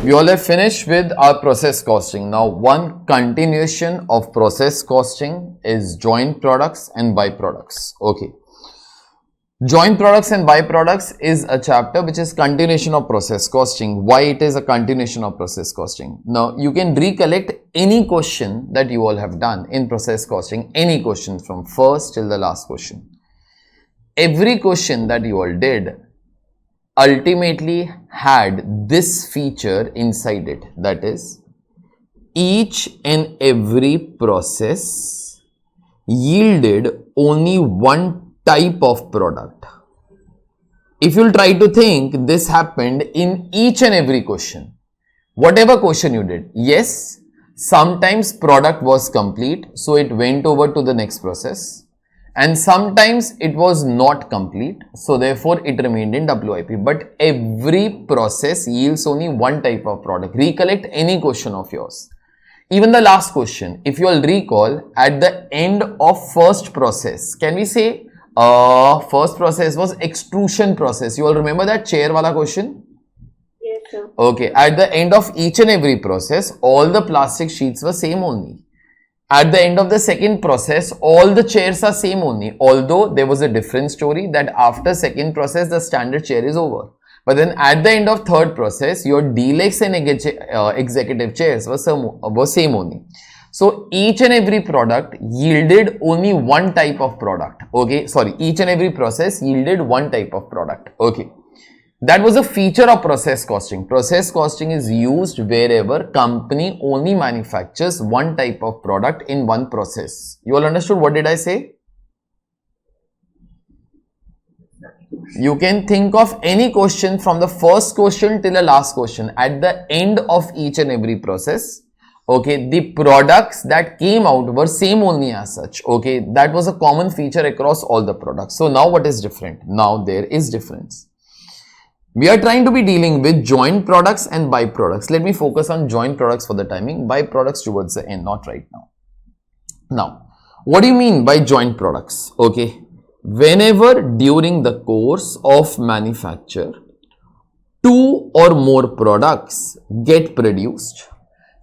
We all have finished with our process costing. Now, one continuation of process costing is joint products and byproducts. Okay. Joint products and byproducts is a chapter which is continuation of process costing. Why it is a continuation of process costing? Now, you can recollect any question that you all have done in process costing, any question from first till the last question. Every question that you all did ultimately had this feature inside it, that is, each and every process yielded only one type of product. If you'll try to think, this happened in each and every question. Whatever question you did, yes, sometimes product was complete, so it went over to the next process. And sometimes it was not complete, so therefore it remained in WIP. But every process yields only one type of product. Recollect any question of yours. Even the last question, if you all recall, at the end of first process, can we say first process was extrusion process? You all remember that chair wala question? Yes, sir. Okay, at the end of each and every process, all the plastic sheets were same only. At the end of the second process, all the chairs are same only, although there was a different story that after second process, the standard chair is over. But then at the end of third process, your deluxe and executive chairs were same only. So each and every product yielded only one type of product. Okay, sorry, each and every process yielded one type of product. Okay. That was a feature of process costing. Process costing is used wherever company only manufactures one type of product in one process. You all understood what did I say? You can think of any question from the first question till the last question. At the end of each and every process, okay, the products that came out were same only as such. Okay, that was a common feature across all the products. So now what is different? Now there is difference. We are trying to be dealing with joint products and byproducts. Let me focus on joint products for the timing, byproducts towards the end, not right now. Now, what do you mean by joint products? Okay, whenever during the course of manufacture, two or more products get produced,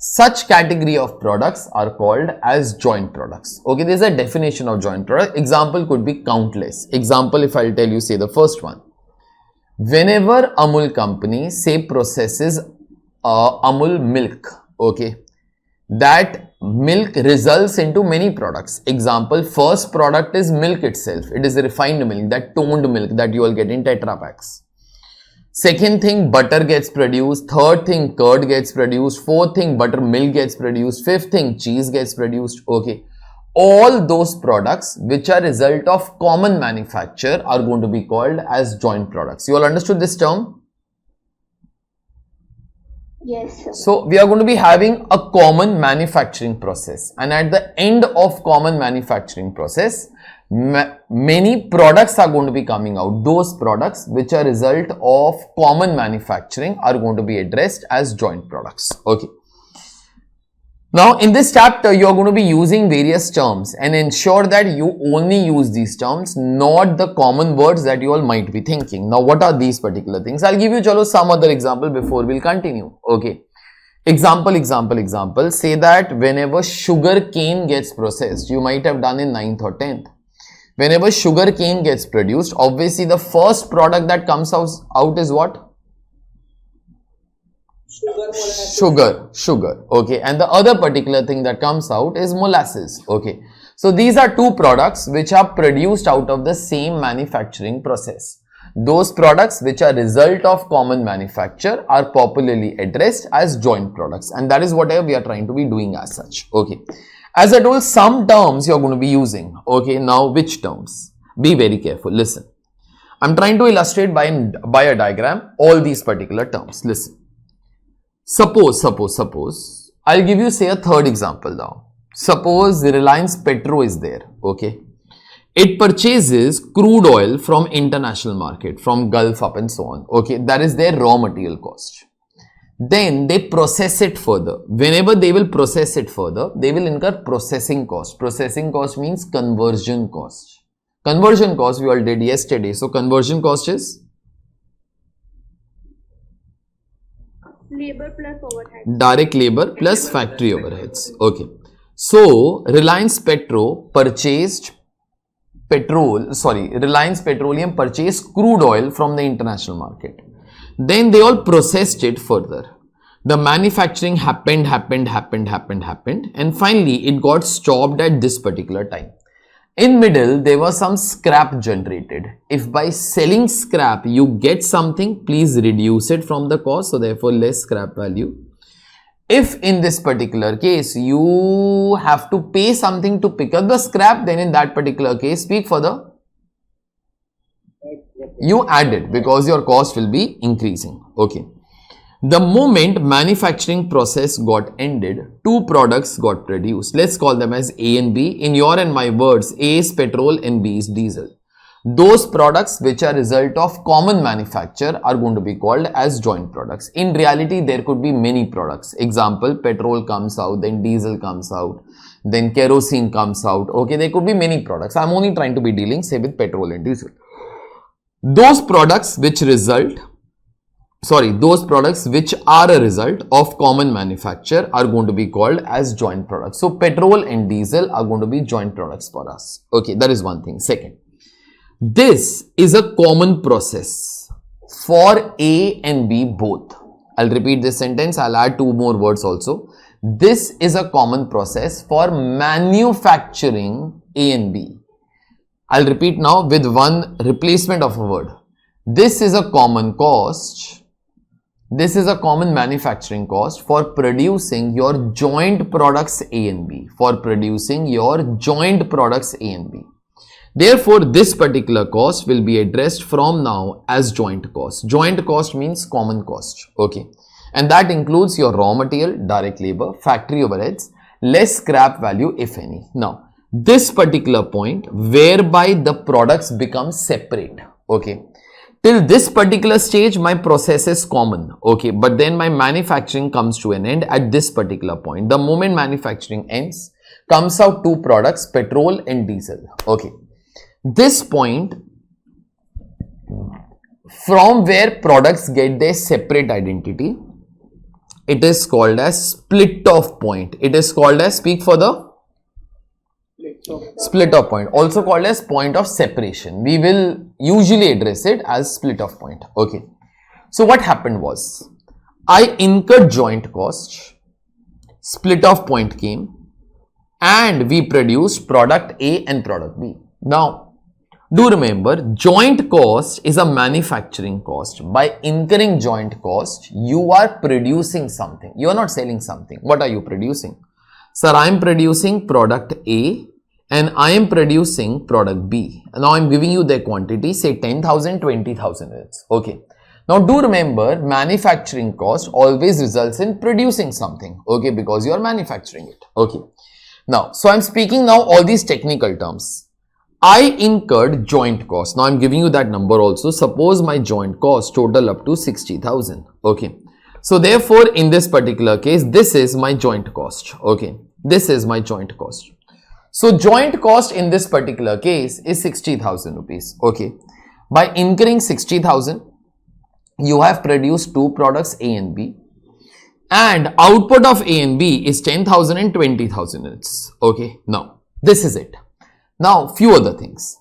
such category of products are called as joint products. Okay, there is a definition of joint product. Example could be countless. Example, if I'll tell you, say the first one. Whenever Amul company say processes Amul milk, okay, that milk results into many products. Example, first product is milk itself. It is a refined milk, that toned milk that you all get in Tetra packs. Second thing, butter gets produced. Third thing, curd gets produced. Fourth thing, buttermilk gets produced. Fifth thing, cheese gets produced. Okay. All those products which are result of common manufacture are going to be called as joint products. You all understood this term? Yes, sir. So we are going to be having a common manufacturing process, and at the end of common manufacturing process, many products are going to be coming out. Those products which are result of common manufacturing are going to be addressed as joint products. Okay. Now, in this chapter, you are going to be using various terms and ensure that you only use these terms, not the common words that you all might be thinking. Now, what are these particular things? I'll give you some other example before we'll continue. Okay. Example. Say that whenever sugar cane gets processed, you might have done in 9th or 10th. Whenever sugar cane gets produced, obviously the first product that comes out is what? Sugar. Okay. And the other particular thing that comes out is molasses. Okay. So these are two products which are produced out of the same manufacturing process. Those products which are result of common manufacture are popularly addressed as joint products, and that is whatever we are trying to be doing as such. Okay. As I told, some terms you are going to be using. Okay. Now, which terms? Be very careful. Listen. I'm trying to illustrate by a diagram all these particular terms. Listen. Suppose, I'll give you say a third example now. Suppose Reliance Petro is there, okay. It purchases crude oil from international market, from Gulf up and so on, okay. That is their raw material cost. Then they process it further. Whenever they will process it further, they will incur processing cost. Processing cost means conversion cost. Conversion cost we all did yesterday. So conversion cost is Labor plus overhead. Direct labor plus factory overheads. Okay. So, Reliance Petroleum purchased crude oil from the international market. Then they all processed it further. The manufacturing happened, and finally it got stopped at this particular time. In middle, there was some scrap generated. If by selling scrap you get something, please reduce it from the cost. So therefore, less scrap value. If in this particular case you have to pay something to pick up the scrap, then in that particular case, speak for the you add it because your cost will be increasing. Okay. The moment manufacturing process got ended, two products got produced. Let's call them as A and B. In your and my words, A is petrol and B is diesel. Those products which are result of common manufacture are going to be called as joint products. In reality, there could be many products. Example, petrol comes out, then diesel comes out, then kerosene comes out. Okay, there could be many products. I'm only trying to be dealing, say, with petrol and diesel. Those products which are a result of common manufacture are going to be called as joint products. So, petrol and diesel are going to be joint products for us. Okay, that is one thing. Second, this is a common process for A and B both. I'll repeat this sentence. I'll add two more words also. This is a common process for manufacturing A and B. I'll repeat now with one replacement of a word. This is a common cost. This is a common manufacturing cost for producing your joint products A and B. For producing your joint products A and B. Therefore, this particular cost will be addressed from now as joint cost. Joint cost means common cost. Okay. And that includes your raw material, direct labor, factory overheads, less scrap value if any. Now, this particular point whereby the products become separate. Okay. Till this particular stage, my process is common. Okay. But then my manufacturing comes to an end at this particular point. The moment manufacturing ends, comes out two products, petrol and diesel. Okay. This point from where products get their separate identity, it is called as split off point. It is called as, speak for the split off point, also called as point of separation. We will usually address it as split off point. Okay. So what happened was, I incurred joint cost, split off point came, and we produced product A and product B. Now, do remember, joint cost is a manufacturing cost. By incurring joint cost, you are producing something. You are not selling something. What are you producing? Sir, I am producing product A and I am producing product B. Now, I am giving you the quantity, say 10,000, 20,000 units. Okay. Now, do remember, manufacturing cost always results in producing something. Okay, because you are manufacturing it. Okay. Now, so I am speaking now all these technical terms. I incurred joint cost. Now, I am giving you that number also. Suppose my joint cost total up to 60,000. Okay. So, therefore, in this particular case, this is my joint cost. Okay. This is my joint cost. So, joint cost in this particular case is 60,000 rupees. Okay. By incurring 60,000, you have produced two products A and B. And output of A and B is 10,000 and 20,000 units. Okay. Now, this is it. Now, few other things.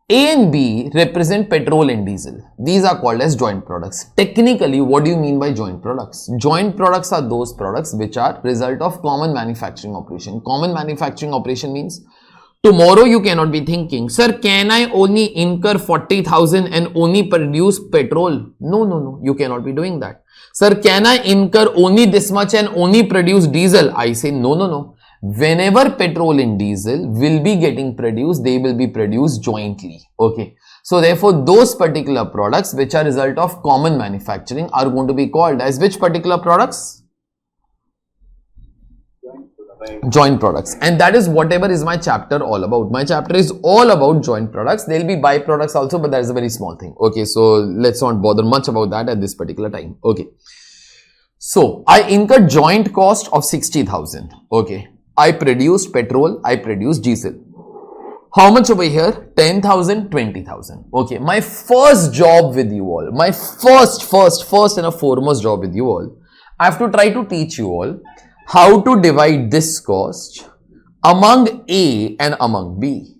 A and B represent petrol and diesel. These are called as joint products. Technically, what do you mean by joint products? Joint products are those products which are result of common manufacturing operation. Common manufacturing operation means tomorrow you cannot be thinking, sir, can I only incur 40,000 and only produce petrol? No. You cannot be doing that. Sir, can I incur only this much and only produce diesel? I say no. Whenever petrol and diesel will be getting produced, they will be produced jointly. Okay. So, therefore, those particular products which are result of common manufacturing are going to be called as which particular products? Joint products. And that is whatever is my chapter all about. My chapter is all about joint products. There will be byproducts also, but that is a very small thing. Okay. So, let's not bother much about that at this particular time. Okay. So, I incurred joint cost of 60,000. Okay. I produced petrol, I produced diesel. How much over here? 10,000, 20,000. Okay, my first job with you all, my first and a foremost job with you all, I have to try to teach you all how to divide this cost among A and among B.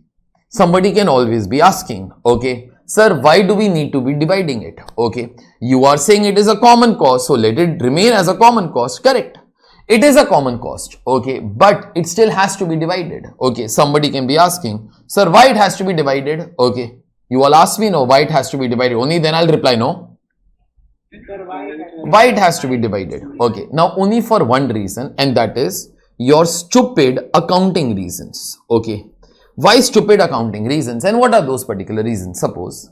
Somebody can always be asking, okay, sir, why do we need to be dividing it? Okay, you are saying it is a common cost, so let it remain as a common cost. Correct. It is a common cost, okay, but it still has to be divided. Okay, somebody can be asking, sir, why it has to be divided? Okay, you all ask me, no, why it has to be divided? Only then I'll reply, no. Why it has to be divided? Okay, now only for one reason, and that is your stupid accounting reasons. Okay, why stupid accounting reasons, and what are those particular reasons? Suppose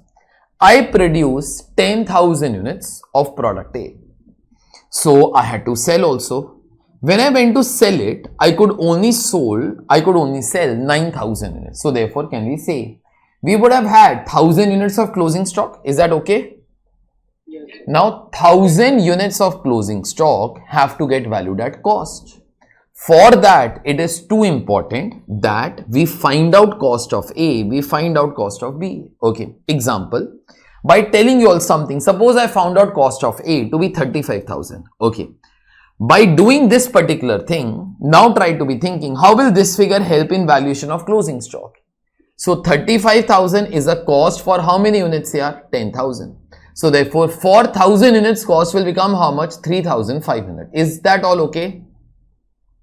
I produce 10,000 units of product A, so I had to sell also. When I went to sell it, I could only sell 9,000 units. So therefore, can we say we would have had 1,000 units of closing stock? Is that okay? Yes. Now 1,000 units of closing stock have to get valued at cost. For that, it is too important that we find out cost of A, we find out cost of B. Okay, example, by telling you all something, suppose I found out cost of A to be 35,000. Okay. By doing this particular thing, now try to be thinking, how will this figure help in valuation of closing stock? So 35,000 is a cost for how many units here? 10,000. So therefore, 4,000 units cost will become how much? 3,500. Is that all okay?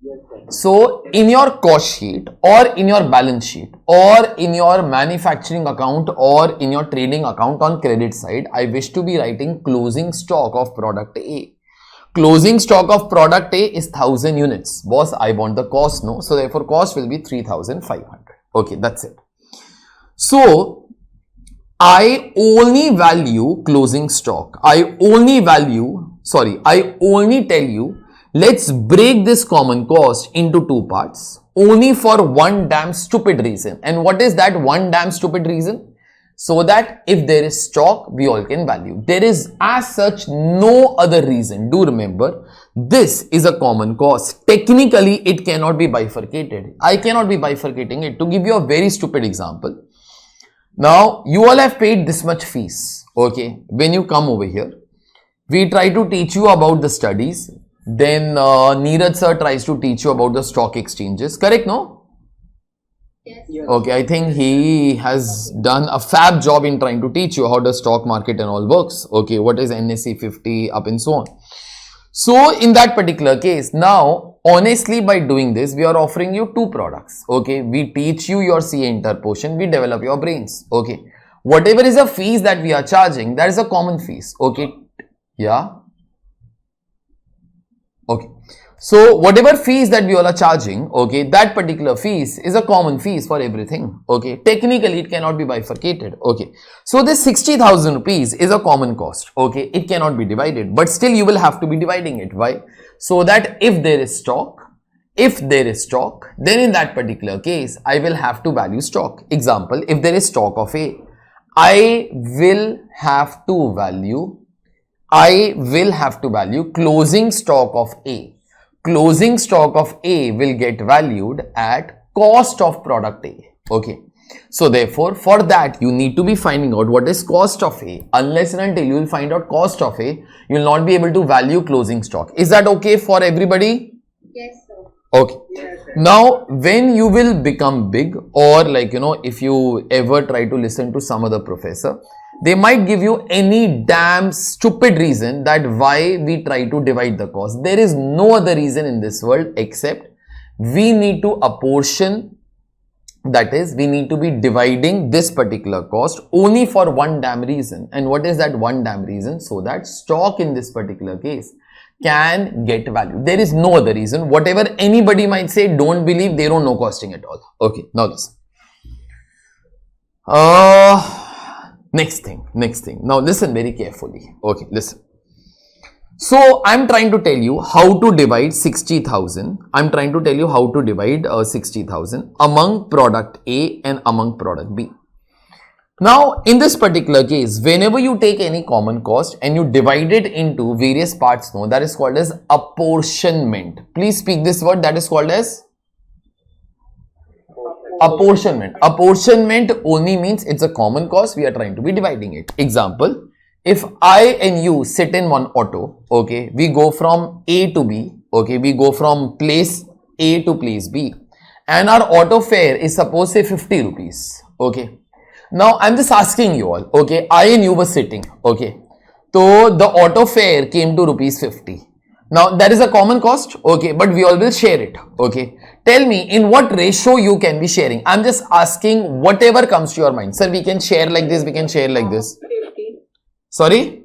Yes, sir. So in your cost sheet or in your balance sheet or in your manufacturing account or in your trading account on credit side, I wish to be writing closing stock of product A. Closing stock of product A is 1,000 units. Boss, I want the cost, no? So therefore, cost will be 3,500. Okay, that's it. So, I only value closing stock. I only tell you, let's break this common cost into two parts. Only for one damn stupid reason. And what is that one damn stupid reason? So that if there is stock, we all can value. There is as such no other reason. Do remember, this is a common cost. Technically, it cannot be bifurcated. I cannot be bifurcating it. To give you a very stupid example, now you all have paid this much fees. Okay, when you come over here, we try to teach you about the studies. Then Neeraj sir tries to teach you about the stock exchanges. Correct, no? Yes. Okay, I think he has done a fab job in trying to teach you how the stock market and all works. Okay, what is NSE 50 up and so on. So in that particular case, now honestly by doing this, we are offering you two products. Okay, we teach you your CA inter portion, we develop your brains. Okay, whatever is the fees that we are charging, that is a common fees. Okay, yeah. Okay. So whatever fees that we all are charging, okay, that particular fees is a common fees for everything. Okay, technically it cannot be bifurcated. Okay, so this 60,000 rupees is a common cost. Okay, it cannot be divided, but still you will have to be dividing it. Why? So that if there is stock, then in that particular case, I will have to value stock. Example, if there is stock of A, I will have to value closing stock of A. Closing stock of A will get valued at cost of product A. Okay. So therefore, for that, you need to be finding out what is cost of A. Unless and until you will find out cost of A, you will not be able to value closing stock. Is that okay for everybody? Yes, sir. Okay. Yes, sir. Now, when you will become big, or like, you know, if you ever try to listen to some other professor, they might give you any damn stupid reason that why we try to divide the cost. There is no other reason in this world except we need to apportion, that is, we need to be dividing this particular cost only for one damn reason. And what is that one damn reason? So that stock in this particular case can get value. There is no other reason. Whatever anybody might say, don't believe, they don't know costing at all. Okay, now listen. Next thing. Now listen very carefully. Okay, listen. So I'm trying to tell you how to divide 60,000. I'm trying to tell you how to divide 60,000 among product A and among product B. Now, in this particular case, whenever you take any common cost and you divide it into various parts, no, that is called as apportionment. Please speak this word, that is called as apportionment. Apportionment only means it's a common cost, we are trying to be dividing it. Example, if I and you sit in one auto, okay, we go from A to B, okay, we go from place A to place B, and our auto fare is suppose say 50 rupees, okay. Now I'm just asking you all, okay, I and you were sitting, okay, so the auto fare came to rupees 50. Now that is a common cost, okay, but we all will share it, okay. Tell me in what ratio you can be sharing. I'm just asking whatever comes to your mind. Sir, we can share like this, we can share like this. 50. Sorry?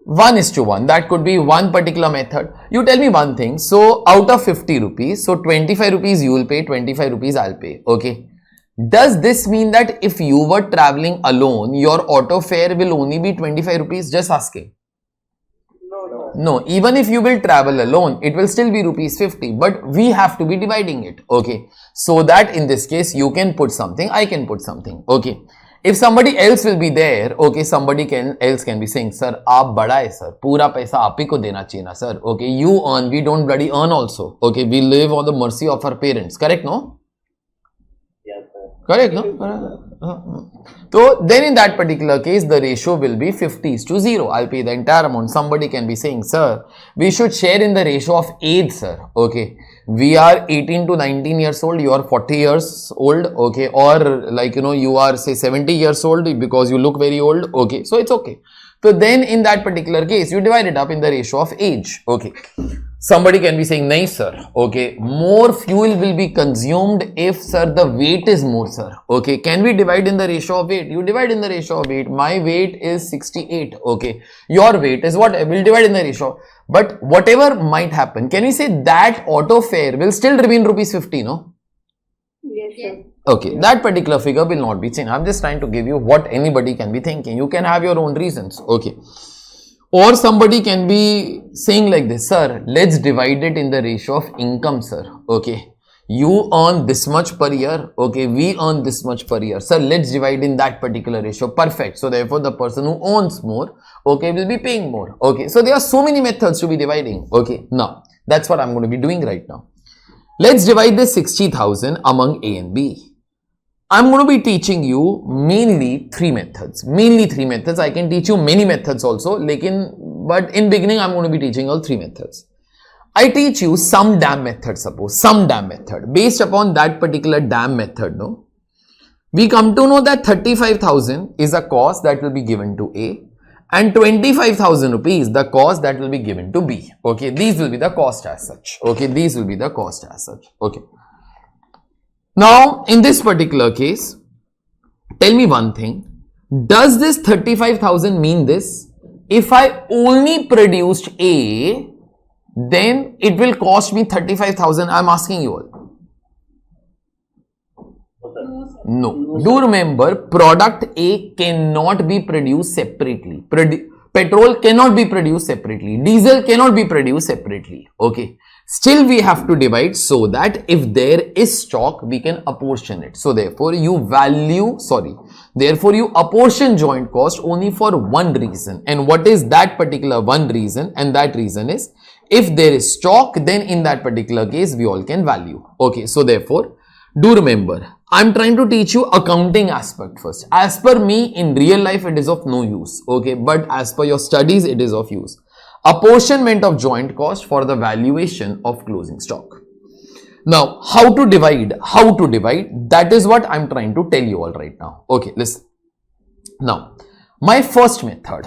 1:1. That could be one particular method. You tell me one thing. So out of 50 rupees, so 25 rupees you will pay, 25 rupees I'll pay, okay. Does this mean that if you were traveling alone, your auto fare will only be 25 rupees? Just asking. No, even if you will travel alone, it will still be rupees 50, but we have to be dividing it, okay. So that in this case, you can put something, I can put something, okay. If somebody else will be there, okay, somebody else can be saying, sir, aap bada hai sir, pura paisa aap hi ko dena chahiye na sir, okay, you earn, we don't bloody earn also, okay, we live on the mercy of our parents, correct, no? Correct, no? So then in that particular case, the ratio will be 50:0. I'll pay the entire amount. Somebody can be saying, sir, we should share in the ratio of age, sir. Okay. We are 18 to 19 years old. You are 40 years old. Okay. Or like, you are say 70 years old because you look very old. Okay. So it's okay. So then in that particular case, you divide it up in the ratio of age. Okay. Somebody can be saying, nahi sir, okay, more fuel will be consumed if, sir, the weight is more, sir. Okay, can we divide in the ratio of weight? You divide in the ratio of weight. My weight is 68, okay. Your weight is what? We'll divide in the ratio. But whatever might happen, can we say that auto fare will still remain rupees 50, no? Yes, sir. Okay, that particular figure will not be changed. I'm just trying to give you what anybody can be thinking. You can have your own reasons, okay. Or somebody can be saying like this, sir, let's divide it in the ratio of income, sir. Okay. You earn this much per year. Okay. We earn this much per year. Sir, let's divide in that particular ratio. Perfect. So therefore, the person who earns more, okay, will be paying more. Okay. So there are so many methods to be dividing. Okay. Now, that's what I'm going to be doing right now. Let's divide this 60,000 among A and B. I'm going to be teaching you mainly three methods. I can teach you many methods also, but in beginning, I'm going to be teaching all three methods. I teach you some damn method, suppose, some damn method. Based upon that particular damn method, no, we come to know that 35,000 is a cost that will be given to A and 25,000 rupees the cost that will be given to B. Okay, these will be the cost as such. Okay, these will be the cost as such. Okay. Now, in this particular case, tell me one thing. Does this 35,000 mean this? If I only produced A, then it will cost me 35,000. I'm asking you all. No. Do remember, product A cannot be produced separately. Petrol cannot be produced separately. Diesel cannot be produced separately. Okay. Still we have to divide so that if there is stock, we can apportion it. So therefore you apportion joint cost only for one reason. And what is that particular one reason? And that reason is, if there is stock, then in that particular case, we all can value. Okay. So therefore, do remember, I'm trying to teach you accounting aspect first. As per me, in real life, it is of no use. Okay. But as per your studies, it is of use. Apportionment of joint cost for the valuation of closing stock. Now, how to divide? That is what I'm trying to tell you all right now. Okay, listen. Now, my first method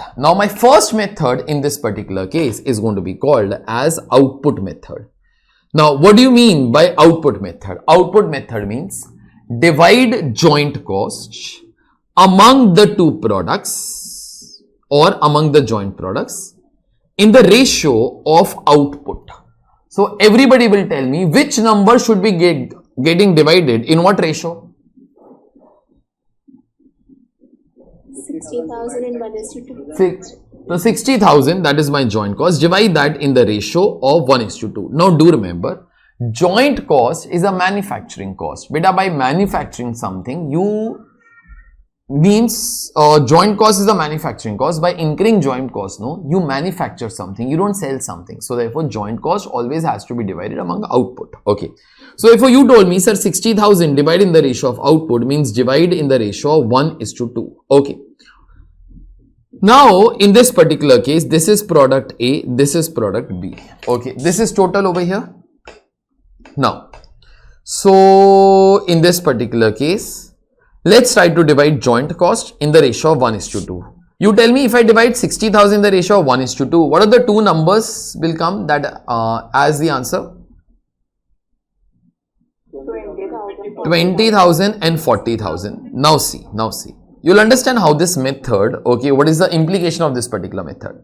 in this particular case is going to be called as output method. Now, what do you mean by output method? Output method means divide joint costs among the two products or among the joint products in the ratio of output. So everybody will tell me which number should be getting divided in what ratio? 60,000 and 1:2. So 60,000, that is my joint cost. Divide that in the ratio of 1:2. Now do remember, joint cost is a manufacturing cost. Beta, by manufacturing something, you means joint cost is a manufacturing cost. By incurring joint cost, no, you manufacture something, you don't sell something. So therefore, joint cost always has to be divided among output. Okay. So if you told me, sir, 60,000 divided in the ratio of output means divide in the ratio of 1:2. Okay. Now, in this particular case, this is product A, this is product B. Okay, this is total over here. Now, so in this particular case, let's try to divide joint cost in the ratio of 1:2. You tell me, if I divide 60,000 in the ratio of 1:2, what are the two numbers will come that as the answer? 20,000 and 40,000. Now see. You'll understand how this method, okay, what is the implication of this particular method.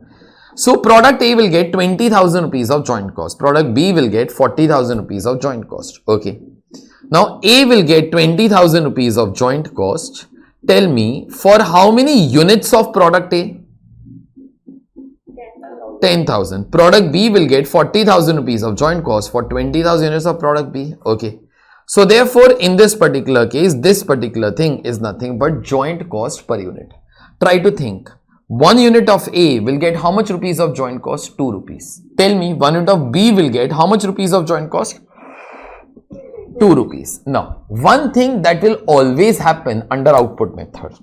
So product A will get 20,000 rupees of joint cost. Product B will get 40,000 rupees of joint cost. Okay. Now A will get 20,000 rupees of joint cost. Tell me, for how many units of product A? 10,000. Product B will get 40,000 rupees of joint cost for 20,000 units of product B. Okay. So therefore, in this particular case, this particular thing is nothing but joint cost per unit. Try to think. 1 unit of A will get how much rupees of joint cost? 2 rupees. Tell me, 1 unit of B will get how much rupees of joint cost? 2 rupees. Now, one thing that will always happen under output method.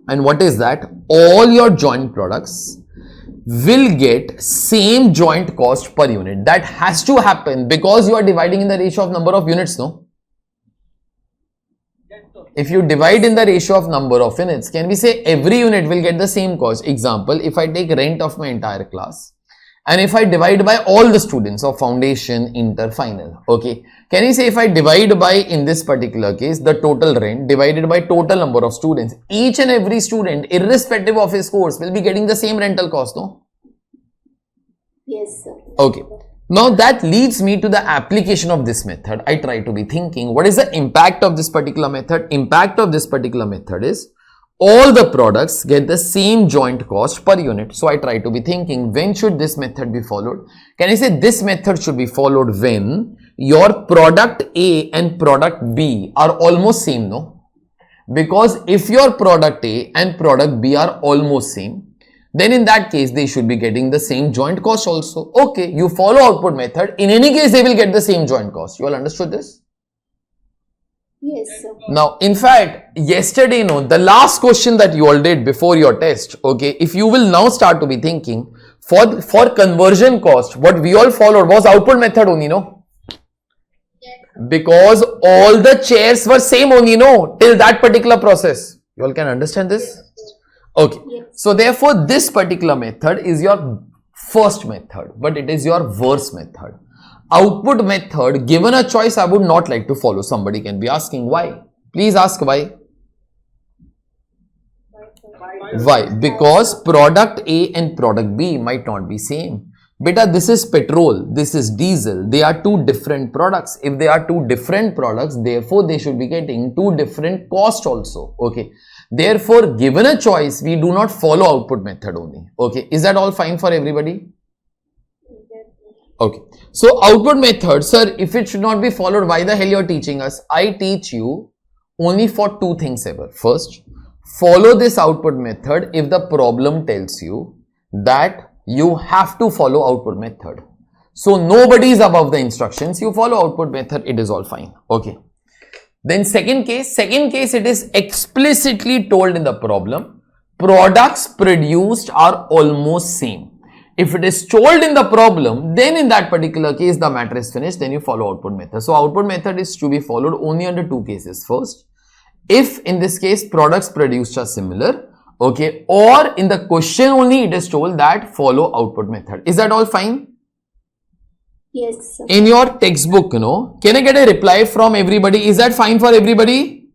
And what is that? All your joint products will get same joint cost per unit. That has to happen because you are dividing in the ratio of number of units, no? If you divide in the ratio of number of units, can we say every unit will get the same cost? Example, if I take rent of my entire class and if I divide by all the students of foundation, inter, final, okay, can you say if I divide by, in this particular case, the total rent divided by total number of students, each and every student, irrespective of his course, will be getting the same rental cost, no? Yes, sir. Okay. Now that leads me to the application of this method. I try to be thinking, what is the impact of this particular method? Impact of this particular method is all the products get the same joint cost per unit. So I try to be thinking, when should this method be followed? Can I say this method should be followed when your product A and product B are almost same, no? Because if your product A and product B are almost same, then in that case, they should be getting the same joint cost also. Okay, you follow output method. In any case, they will get the same joint cost. You all understood this? Yes, sir. Now, in fact, yesterday, no, the last question that you all did before your test, okay, if you will now start to be thinking, for conversion cost, what we all followed was output method only, no? Because all the chairs were same only, no, till that particular process. You all can understand this? Okay, Yes. so therefore this particular method is your first method, but it is your worst method. Output method, given a choice, I would not like to follow. Somebody can be asking why. Please ask why. Why? Because product A and product B might not be same. Beta, this is petrol, this is diesel. They are two different products. If they are two different products, therefore they should be getting two different cost also. Okay. Therefore, given a choice, we do not follow output method only. Okay. Is that all fine for everybody? Okay. So, output method, sir, if it should not be followed, why the hell you are teaching us? I teach you only for two things ever. First, follow this output method if the problem tells you that you have to follow output method. So, nobody is above the instructions. You follow output method, it is all fine. Okay. Then second case it is explicitly told in the problem, products produced are almost same. If it is told in the problem, then in that particular case, the matter is finished, then you follow output method. So output method is to be followed only under two cases. First, if in this case, products produced are similar, okay, or in the question only it is told that follow output method. Is that all fine? Yes, sir. In your textbook, can I get a reply from everybody? Is that fine for everybody?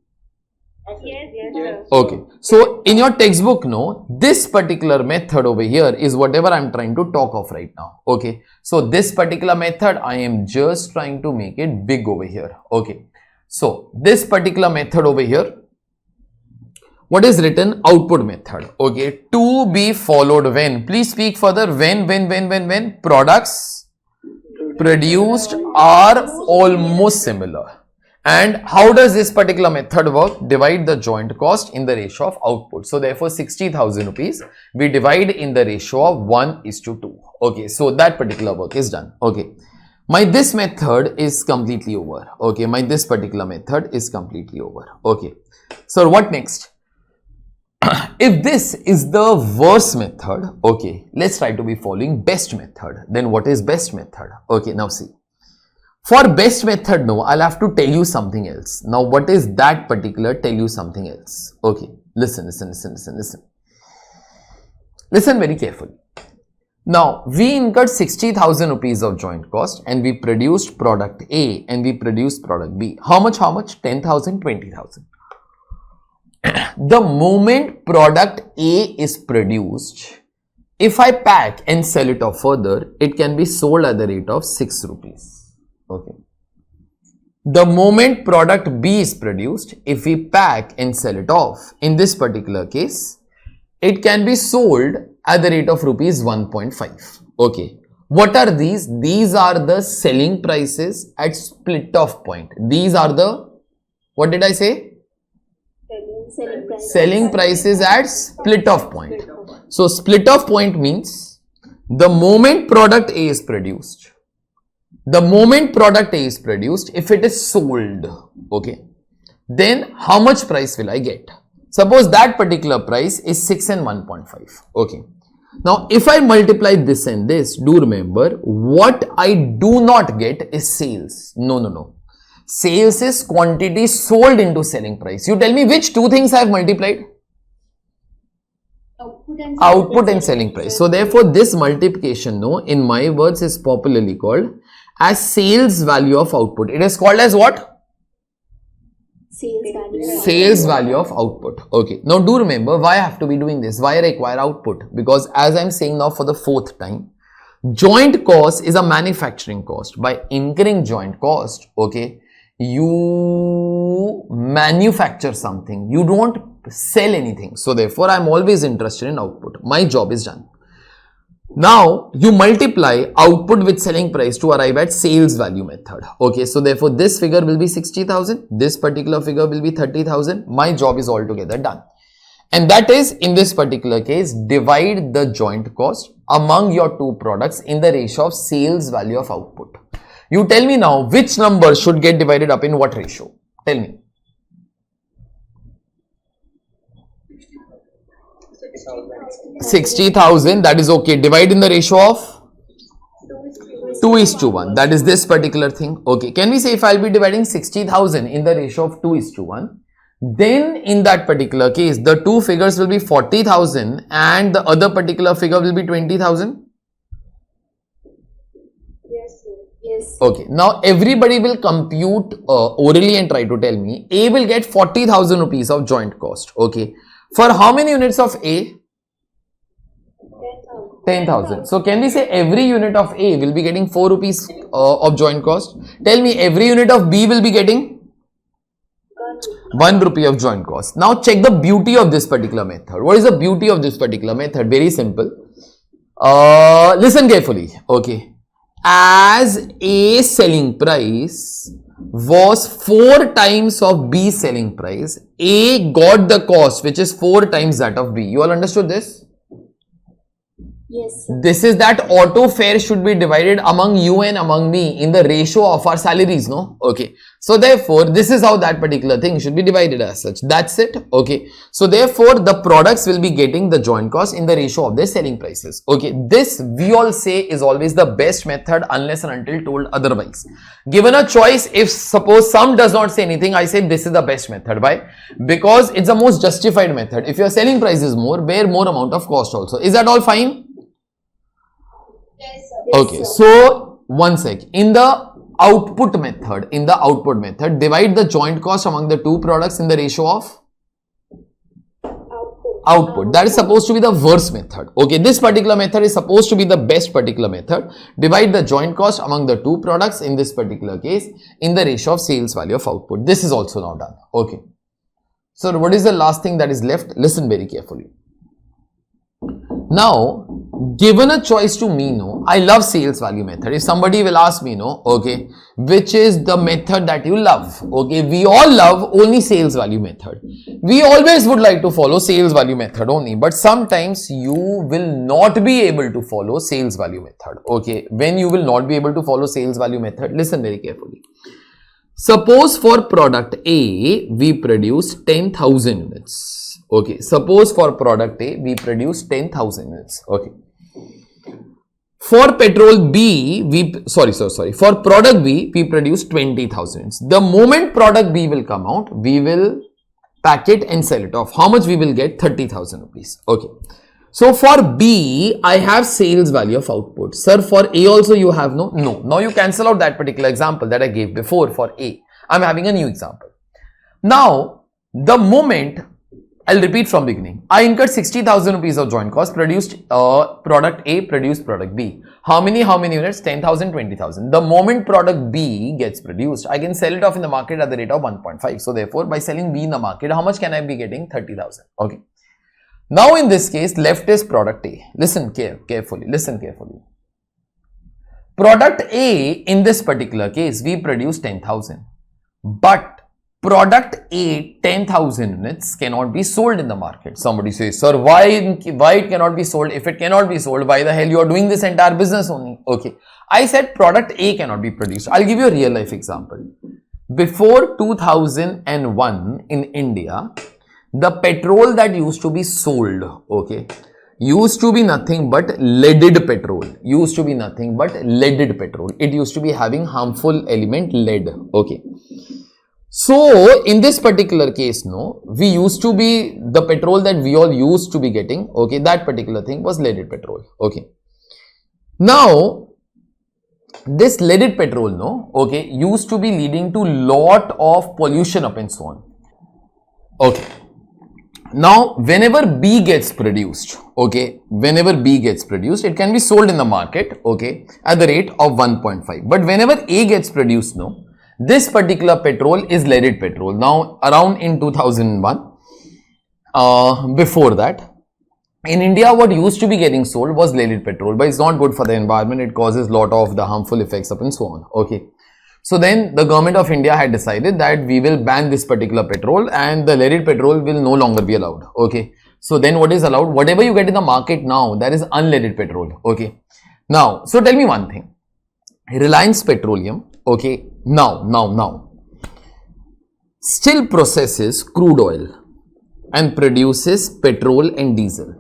Yes, sir. Okay. So, in your textbook, this particular method over here is whatever I am trying to talk of right now. Okay. So, this particular method, I am just trying to make it big over here. Okay. So, this particular method over here, what is written? Output method. Okay. To be followed when? Please speak further. When products produced are almost similar. And how does this particular method work? Divide the joint cost in the ratio of output. So therefore 60,000 rupees we divide in the ratio of 1:2. Okay, so that particular work is done. Okay, this method is completely over. Okay, this particular method is completely over. Okay, so what next? If this is the worst method, okay, let's try to be following best method. Then what is best method? Okay, now see. For best method, no, I'll have to tell you something else. Now, what is that particular? Tell you something else. Okay, listen. Listen very carefully. Now, we incurred 60,000 rupees of joint cost and we produced product A and we produced product B. How much? 10,000, 20,000. The moment product A is produced, if I pack and sell it off further, it can be sold at the rate of 6 rupees. Okay. The moment product B is produced, if we pack and sell it off, in this particular case, it can be sold at the rate of rupees 1.5. Okay. What are these? These are the selling prices at split off point. These are the, what did I say? Selling prices at split off point. So split off point means the moment product A is produced, if it is sold, okay, then how much price will I get? Suppose that particular price is 6 and 1.5. Okay. Now, if I multiply this and this, do remember what I do not get is sales. No. Sales is quantity sold into selling price. You tell me which two things I have multiplied? Output and selling price. So therefore, this multiplication, no, in my words is popularly called as sales value of output. It is called as what? Sales value of output. Okay. Now do remember why I have to be doing this. Why I require output? Because as I am saying now for the 4th time, joint cost is a manufacturing cost. By incurring joint cost, okay, you manufacture something. You don't sell anything. So therefore, I am always interested in output. My job is done. Now, you multiply output with selling price to arrive at sales value method. Okay, so therefore, this figure will be 60,000. This particular figure will be 30,000. My job is altogether done. And that is, in this particular case, divide the joint cost among your two products in the ratio of sales value of output. You tell me now, which number should get divided up in what ratio? Tell me. 60,000, that is okay. Divide in the ratio of 2:1. That is this particular thing. Okay. Can we say if I'll be dividing 60,000 in the ratio of 2:1, then in that particular case, the two figures will be 40,000 and the other particular figure will be 20,000? Yes. Okay. Now everybody will compute orally and try to tell me A will get 40,000 rupees of joint cost. Okay. For how many units of A? 10,000. So can we say every unit of A will be getting 4 rupees of joint cost? Tell me every unit of B will be getting 1 rupee of joint cost. Now check the beauty of this particular method. What is the beauty of this particular method? Very simple. Listen carefully. Okay. As A selling price was 4 times of B selling price, A got the cost which is 4 times that of B. You all understood this? Yes. This is that auto fare should be divided among you and among me in the ratio of our salaries, no? Okay. So therefore, this is how that particular thing should be divided as such. That's it. Okay. So therefore, the products will be getting the joint cost in the ratio of their selling prices. Okay. This we all say is always the best method unless and until told otherwise. Given a choice, if suppose some does not say anything, I say this is the best method. Why? Because it's the most justified method. If your selling price is more, bear more amount of cost also. Is that all fine? Okay, so one sec. In the output method, divide the joint cost among the two products in the ratio of output. That is supposed to be the worst method. Okay, this particular method is supposed to be the best particular method. Divide the joint cost among the two products in this particular case in the ratio of sales value of output. This is also now done. Okay. So what is the last thing that is left? Listen very carefully. Now, given a choice to me, no, I love sales value method. If somebody will ask me, no, okay, which is the method that you love? Okay, we all love only sales value method. We always would like to follow sales value method only, but sometimes you will not be able to follow sales value method. Okay, when you will not be able to follow sales value method, listen very carefully. Suppose for product A, we produce 10,000 units. Okay, suppose for product A, we produce 10,000 units. Okay. For petrol B, for product B, we produce 20,000 units. The moment product B will come out, we will pack it and sell it off. How much we will get? 30,000 rupees. Okay. So for B, I have sales value of output. Sir, for A also you have no? No. Now you cancel out that particular example that I gave before for A. I'm having a new example. Now, the moment, I'll repeat from beginning. I incurred 60,000 rupees of joint cost, produced product A, produced product B. How many units? 10,000, 20,000. The moment product B gets produced, I can sell it off in the market at the rate of 1.5. So therefore, by selling B in the market, how much can I be getting? 30,000. Okay. Now in this case, left is product A. Listen carefully. Listen carefully. Product A, in this particular case, we produce 10,000. But product A, 10,000 units cannot be sold in the market. Somebody says, sir, why it cannot be sold? If it cannot be sold, why the hell you are doing this entire business only? Okay. I said product A cannot be produced. I'll give you a real life example. Before 2001 in India, the petrol that used to be sold, okay, used to be nothing but leaded petrol. It used to be having harmful element lead. Okay. So, in this particular case, no, we used to be, the petrol that we all used to be getting, okay, that particular thing was leaded petrol, okay. Now, this leaded petrol, no, okay, used to be leading to lot of pollution up and so on, okay. Now, whenever B gets produced, okay, it can be sold in the market, okay, at the rate of 1.5. But whenever A gets produced, no, this particular petrol is leaded petrol. Now, around in 2001, before that, in India, what used to be getting sold was leaded petrol, but it's not good for the environment. It causes lot of the harmful effects up and so on. Okay. So then the government of India had decided that we will ban this particular petrol and the leaded petrol will no longer be allowed. Okay. So then what is allowed? Whatever you get in the market now, that is unleaded petrol. Okay. Now, so tell me one thing. Reliance Petroleum, okay, now, still processes crude oil and produces petrol and diesel.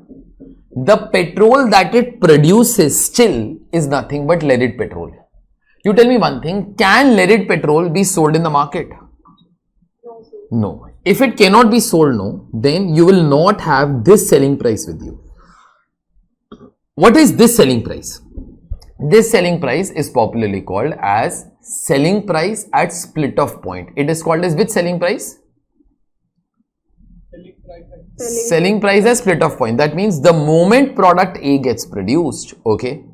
The petrol that it produces still is nothing but leaded petrol. You tell me one thing, can leaded petrol be sold in the market? No. If it cannot be sold, no, then you will not have this selling price with you. What is this selling price? This selling price is popularly called as selling price at split off point. It is called as which selling price? Selling price at split off point. That means the moment product A gets produced, okay,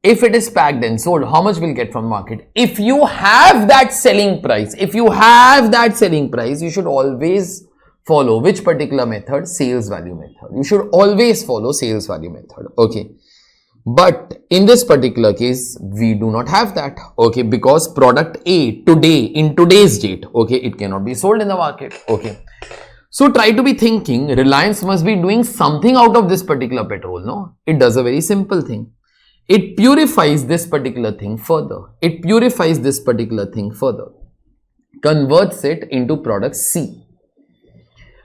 if it is packed and sold, how much will get from market? If you have that selling price, you should always follow which particular method? Sales value method. You should always follow sales value method. Okay. But in this particular case, we do not have that. Okay. Because product A today, in today's date, okay, it cannot be sold in the market. Okay. So try to be thinking, Reliance must be doing something out of this particular petrol. No, it does a very simple thing. It purifies this particular thing further. Converts it into product C.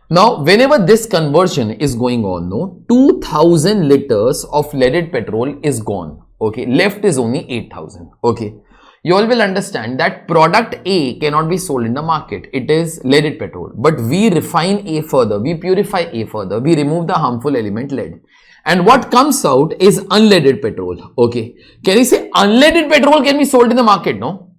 Now, whenever this conversion is going on, no, 2000 liters of leaded petrol is gone. Okay, left is only 8000. Okay, you all will understand that product A cannot be sold in the market. It is leaded petrol, but we refine A further, we purify A further, we remove the harmful element lead. And what comes out is unleaded petrol. Okay. Can you say unleaded petrol can be sold in the market? No?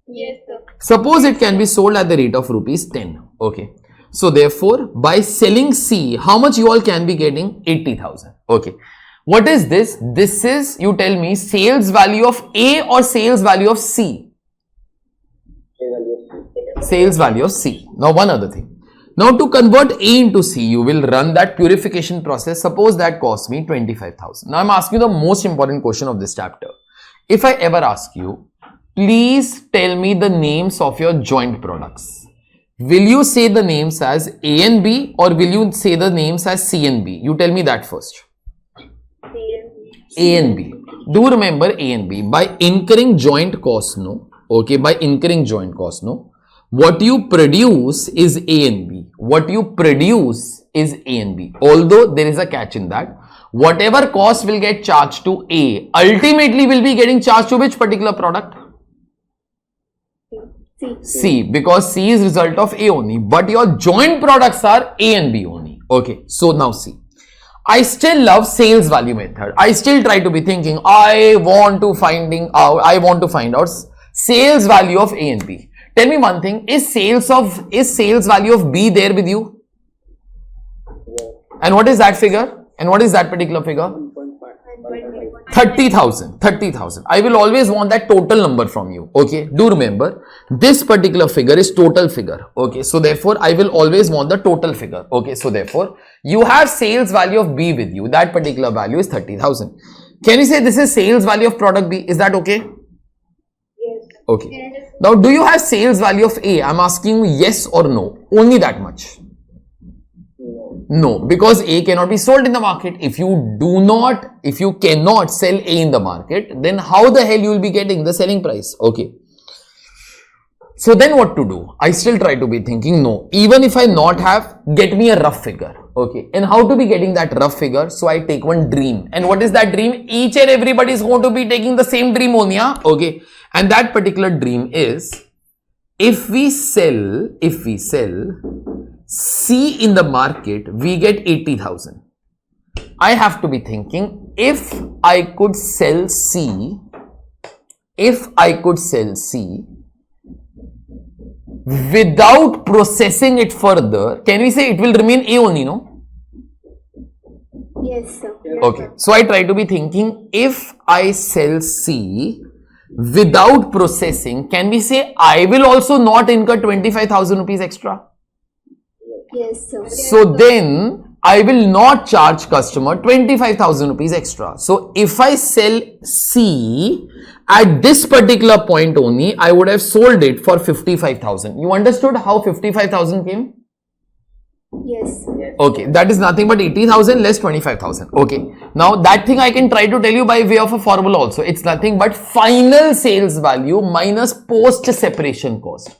Yes, sir. Suppose it can be sold at the rate of rupees 10. Okay. So therefore, by selling C, how much you all can be getting? 80,000. Okay. What is this? This is, you tell me, sales value of A or sales value of C? Sales value of C. Now, one other thing. Now, to convert A into C, you will run that purification process. Suppose that costs me 25,000. Now, I'm asking you the most important question of this chapter. If I ever ask you, please tell me the names of your joint products. Will you say the names as A and B or will you say the names as C and B? You tell me that first. A and B. Do remember A and B. By incurring joint cost, no. Okay, by incurring joint cost, no. What you produce is A and B. What you produce is A and B. Although there is a catch in that. Whatever cost will get charged to A, ultimately will be getting charged to which particular product? C, because C is result of A only. But your joint products are A and B only. Okay, so now see. I still love sales value method. I still try to be thinking, I want to find out sales value of A and B. Tell me one thing, is sales value of B there with you? And what is that figure? And what is that particular figure? 30,000. I will always want that total number from you. Okay. Do remember, this particular figure is total figure. Okay. So therefore, I will always want the total figure. Okay. So therefore, you have sales value of B with you. That particular value is 30,000. Can you say this is sales value of product B? Is that okay? Yes. Okay. Now, do you have sales value of A? I'm asking you yes or no. Only that much. No, because A cannot be sold in the market. If you cannot sell A in the market, then how the hell you will be getting the selling price? Okay. So then what to do? I still try to be thinking, no, even if I not have, get me a rough figure. Okay. And how to be getting that rough figure? So I take one dream. And what is that dream? Each and everybody is going to be taking the same dream only. Yeah? Okay. And that particular dream is, if we sell C in the market, we get 80,000. I have to be thinking, if I could sell C without processing it further, can we say it will remain A only, no? Yes, sir. Okay. So I try to be thinking, if I sell C without processing, can we say I will also not incur 25,000 rupees extra? Yes, sir. So then I will not charge customer 25,000 rupees extra. So if I sell C at this particular point only, I would have sold it for 55,000. You understood how 55,000 came? Yes. Okay, that is nothing but 80,000 less 25,000. Okay, now that thing I can try to tell you by way of a formula also. It's nothing but final sales value minus post separation cost.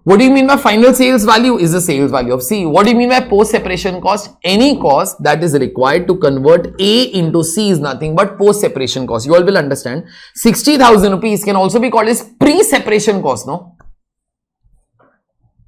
What do you mean by final sales value? Is the sales value of C. What do you mean by post separation cost? Any cost that is required to convert A into C is nothing but post separation cost. You all will understand. 60,000 rupees can also be called as pre separation cost, no?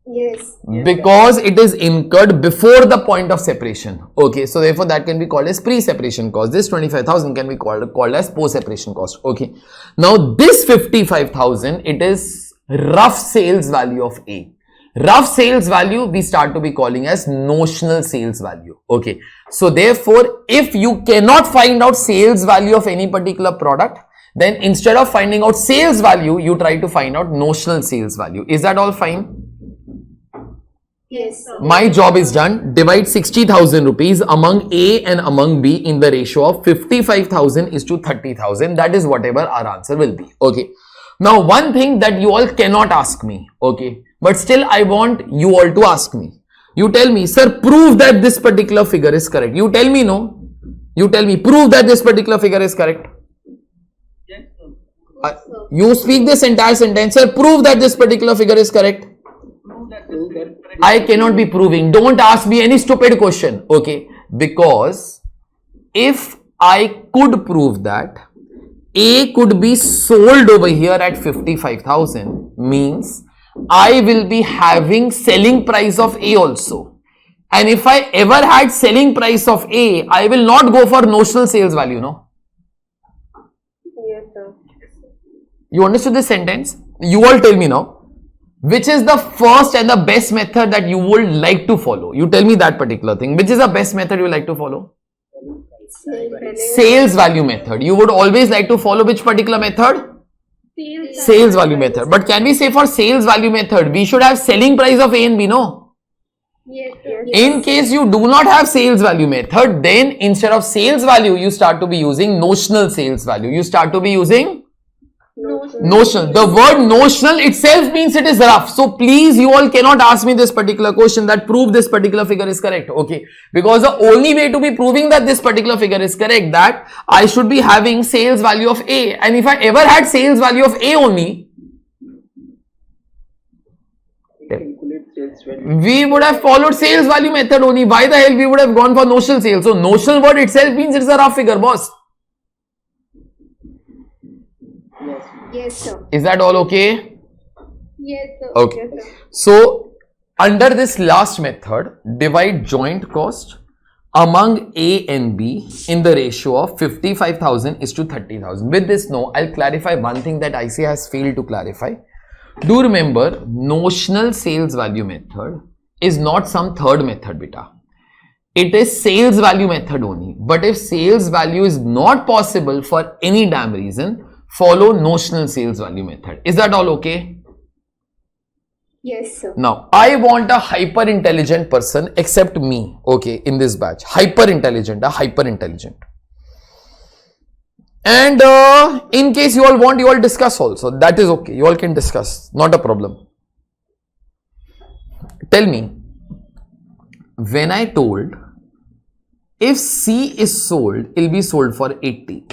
Yes. Because it is incurred before the point of separation. Okay, so therefore that can be called as pre separation cost. This 25,000 can be called as post separation cost. Okay, now this 55,000, it is rough sales value of A. Rough sales value we start to be calling as notional sales value. Okay, so therefore if you cannot find out sales value of any particular product, then instead of finding out sales value, you try to find out notional sales value. Is that all fine? Yes, sir. My job is done. Divide 60,000 rupees among A and among B in the ratio of 55,000 is to 30,000. That is whatever our answer will be. Okay. Now, one thing that you all cannot ask me, okay, but still I want you all to ask me. You tell me, sir, prove that this particular figure is correct. You tell me, no. You tell me, prove that this particular figure is correct. Yes, sir. You speak this entire sentence, sir, prove that this particular figure is correct. I cannot be proving. Don't ask me any stupid question, okay, because if I could prove that A could be sold over here at 55,000, means I will be having selling price of A also. And if I ever had selling price of A, I will not go for notional sales value, no? Yes, sir. You understood this sentence? You all tell me now. Which is the first and the best method that you would like to follow? You tell me that particular thing. Which is the best method you like to follow? Sales value method. You would always like to follow which particular method? Sales value method. But can we say for sales value method, we should have selling price of A and B, no? Yes. In case you do not have sales value method, then instead of sales value, you start to be using notional sales value. You start to be using notional. The word notional itself means it is rough. So please, you all cannot ask me this particular question that prove this particular figure is correct. Okay. Because the only way to be proving that this particular figure is correct, that I should be having sales value of A. And if I ever had sales value of A only, We would have followed sales value method only. Why the hell we would have gone for notional sales? So notional word itself means it's a rough figure, boss. Yes, sir. Is that all okay? Yes, sir. Okay. Yes, sir. So under this last method, divide joint cost among A and B in the ratio of 55,000 is to 30,000. With this, no, I'll clarify one thing that IC has failed to clarify. Do remember, notional sales value method is not some third method, beta. It is sales value method only. But if sales value is not possible for any damn reason, follow notional sales value method. Is that all okay? Yes, sir. Now, I want a hyper intelligent person except me, okay, in this batch. Hyper intelligent, a hyper intelligent. And in case you all want, you all discuss also. That is okay. You all can discuss. Not a problem. Tell me, when I told if C is sold, it will be sold for 80.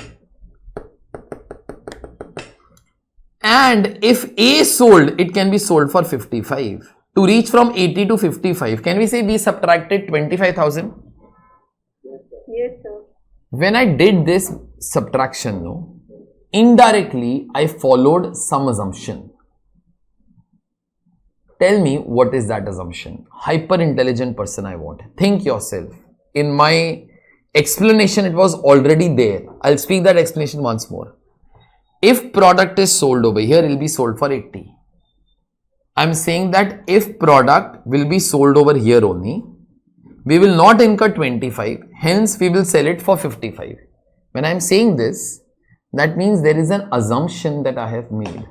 And if A sold, it can be sold for 55. To reach from 80 to 55, can we say we subtracted 25,000? Yes, sir. When I did this subtraction, no, indirectly I followed some assumption. Tell me what is that assumption? Hyper intelligent person I want. Think yourself. In my explanation, it was already there. I'll speak that explanation once more. If product is sold over here, it will be sold for 80. I'm saying that if product will be sold over here only, we will not incur 25, hence we will sell it for 55. When I'm saying this, that means there is an assumption that I have made.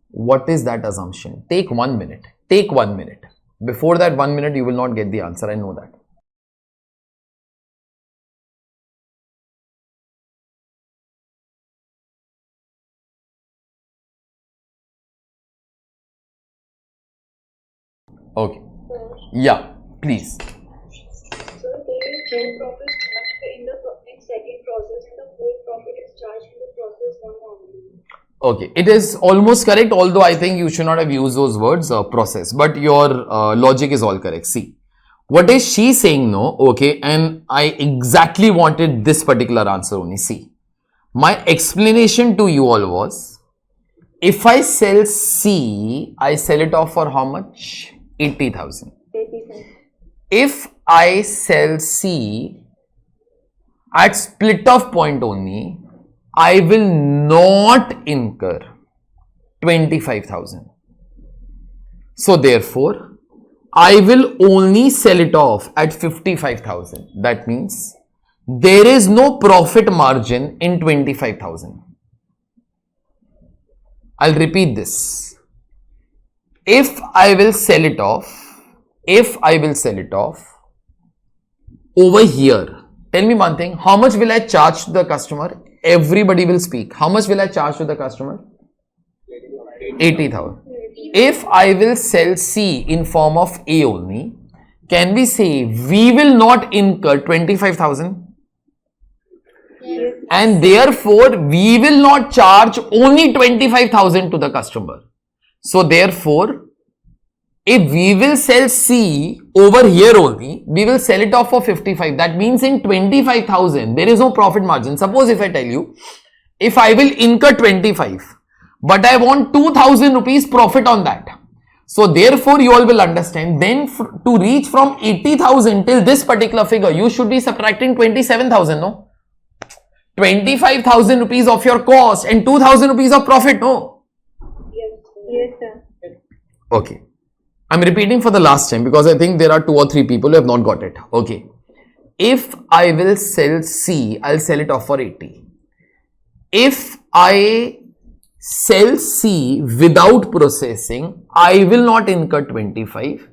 What is that assumption? Take 1 minute. Take 1 minute. Before that 1 minute, you will not get the answer. I know that. Okay. Yeah, please. So there is no profit charged in second process and the whole profit is charged in the process one only. Okay, it is almost correct, although I think you should not have used those words, process, but your logic is all correct. See, what is she saying? No, okay, and I exactly wanted this particular answer only. See, my explanation to you all was, if I sell C, I sell it off for how much? 80,000. 80,000. If I sell C at split off point only, I will not incur 25,000. So therefore, I will only sell it off at 55,000. That means there is no profit margin in 25,000. I'll repeat this. If I will sell it off over here, tell me one thing, how much will I charge to the customer? Everybody will speak. How much will I charge to the customer? 80,000. If I will sell C in form of A only, can we say we will not incur 25,000? Yes. And therefore, we will not charge only 25,000 to the customer. So therefore, if we will sell C over here only, we will sell it off for 55. That means in 25,000, there is no profit margin. Suppose if I tell you, if I will incur 25, but I want 2,000 rupees profit on that. So therefore, you all will understand, then to reach from 80,000 till this particular figure, you should be subtracting 27,000, no? 25,000 rupees of your cost and 2,000 rupees of profit, no? Yes, sir. Okay. I'm repeating for the last time because I think there are 2 or 3 people who have not got it. Okay. If I will sell C, I'll sell it off for 80. If I sell C without processing, I will not incur 25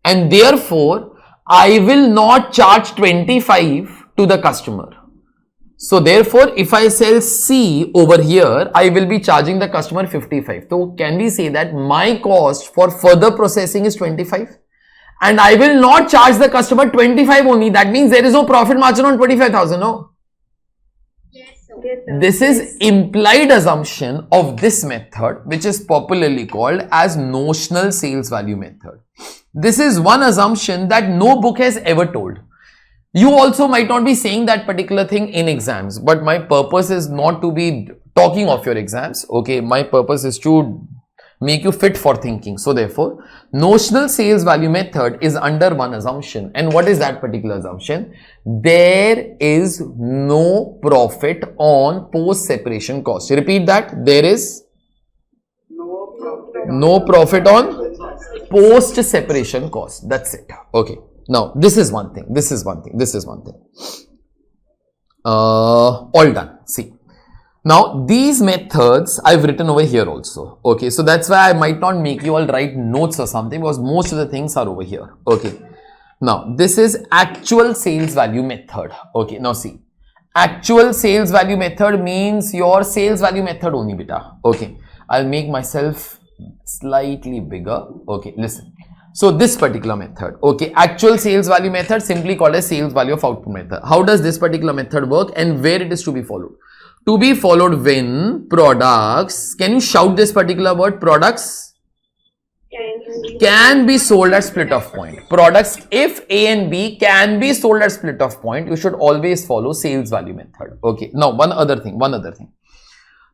and therefore I will not charge 25 to the customer. So therefore, if I sell C over here, I will be charging the customer 55. So can we say that my cost for further processing is 25? And I will not charge the customer 25 only. That means there is no profit margin on 25,000, no? Yes, sir. Yes, sir. This is implied assumption of this method, which is popularly called as notional sales value method. This is one assumption that no book has ever told. You also might not be saying that particular thing in exams, but my purpose is not to be talking of your exams. Okay, my purpose is to make you fit for thinking. So therefore, notional sales value method is under one assumption. And what is that particular assumption? There is no profit on post separation cost. Repeat that. There is no profit on post separation cost. That's it. Okay. Now, this is one thing. This is one thing. This is one thing. All done. See. Now, these methods I've written over here also. Okay. So, that's why I might not make you all write notes or something, because most of the things are over here. Okay. Now, this is actual sales value method. Okay. Now, see. Actual sales value method means your sales value method only, beta. Okay. I'll make myself slightly bigger. Okay. Listen. So, this particular method, okay, actual sales value method, simply called as sales value of output method. How does this particular method work and where it is to be followed? To be followed when products, can you shout this particular word? Products can be sold at split off point. Products, if A and B can be sold at split off point, you should always follow sales value method. Okay. Now, one other thing.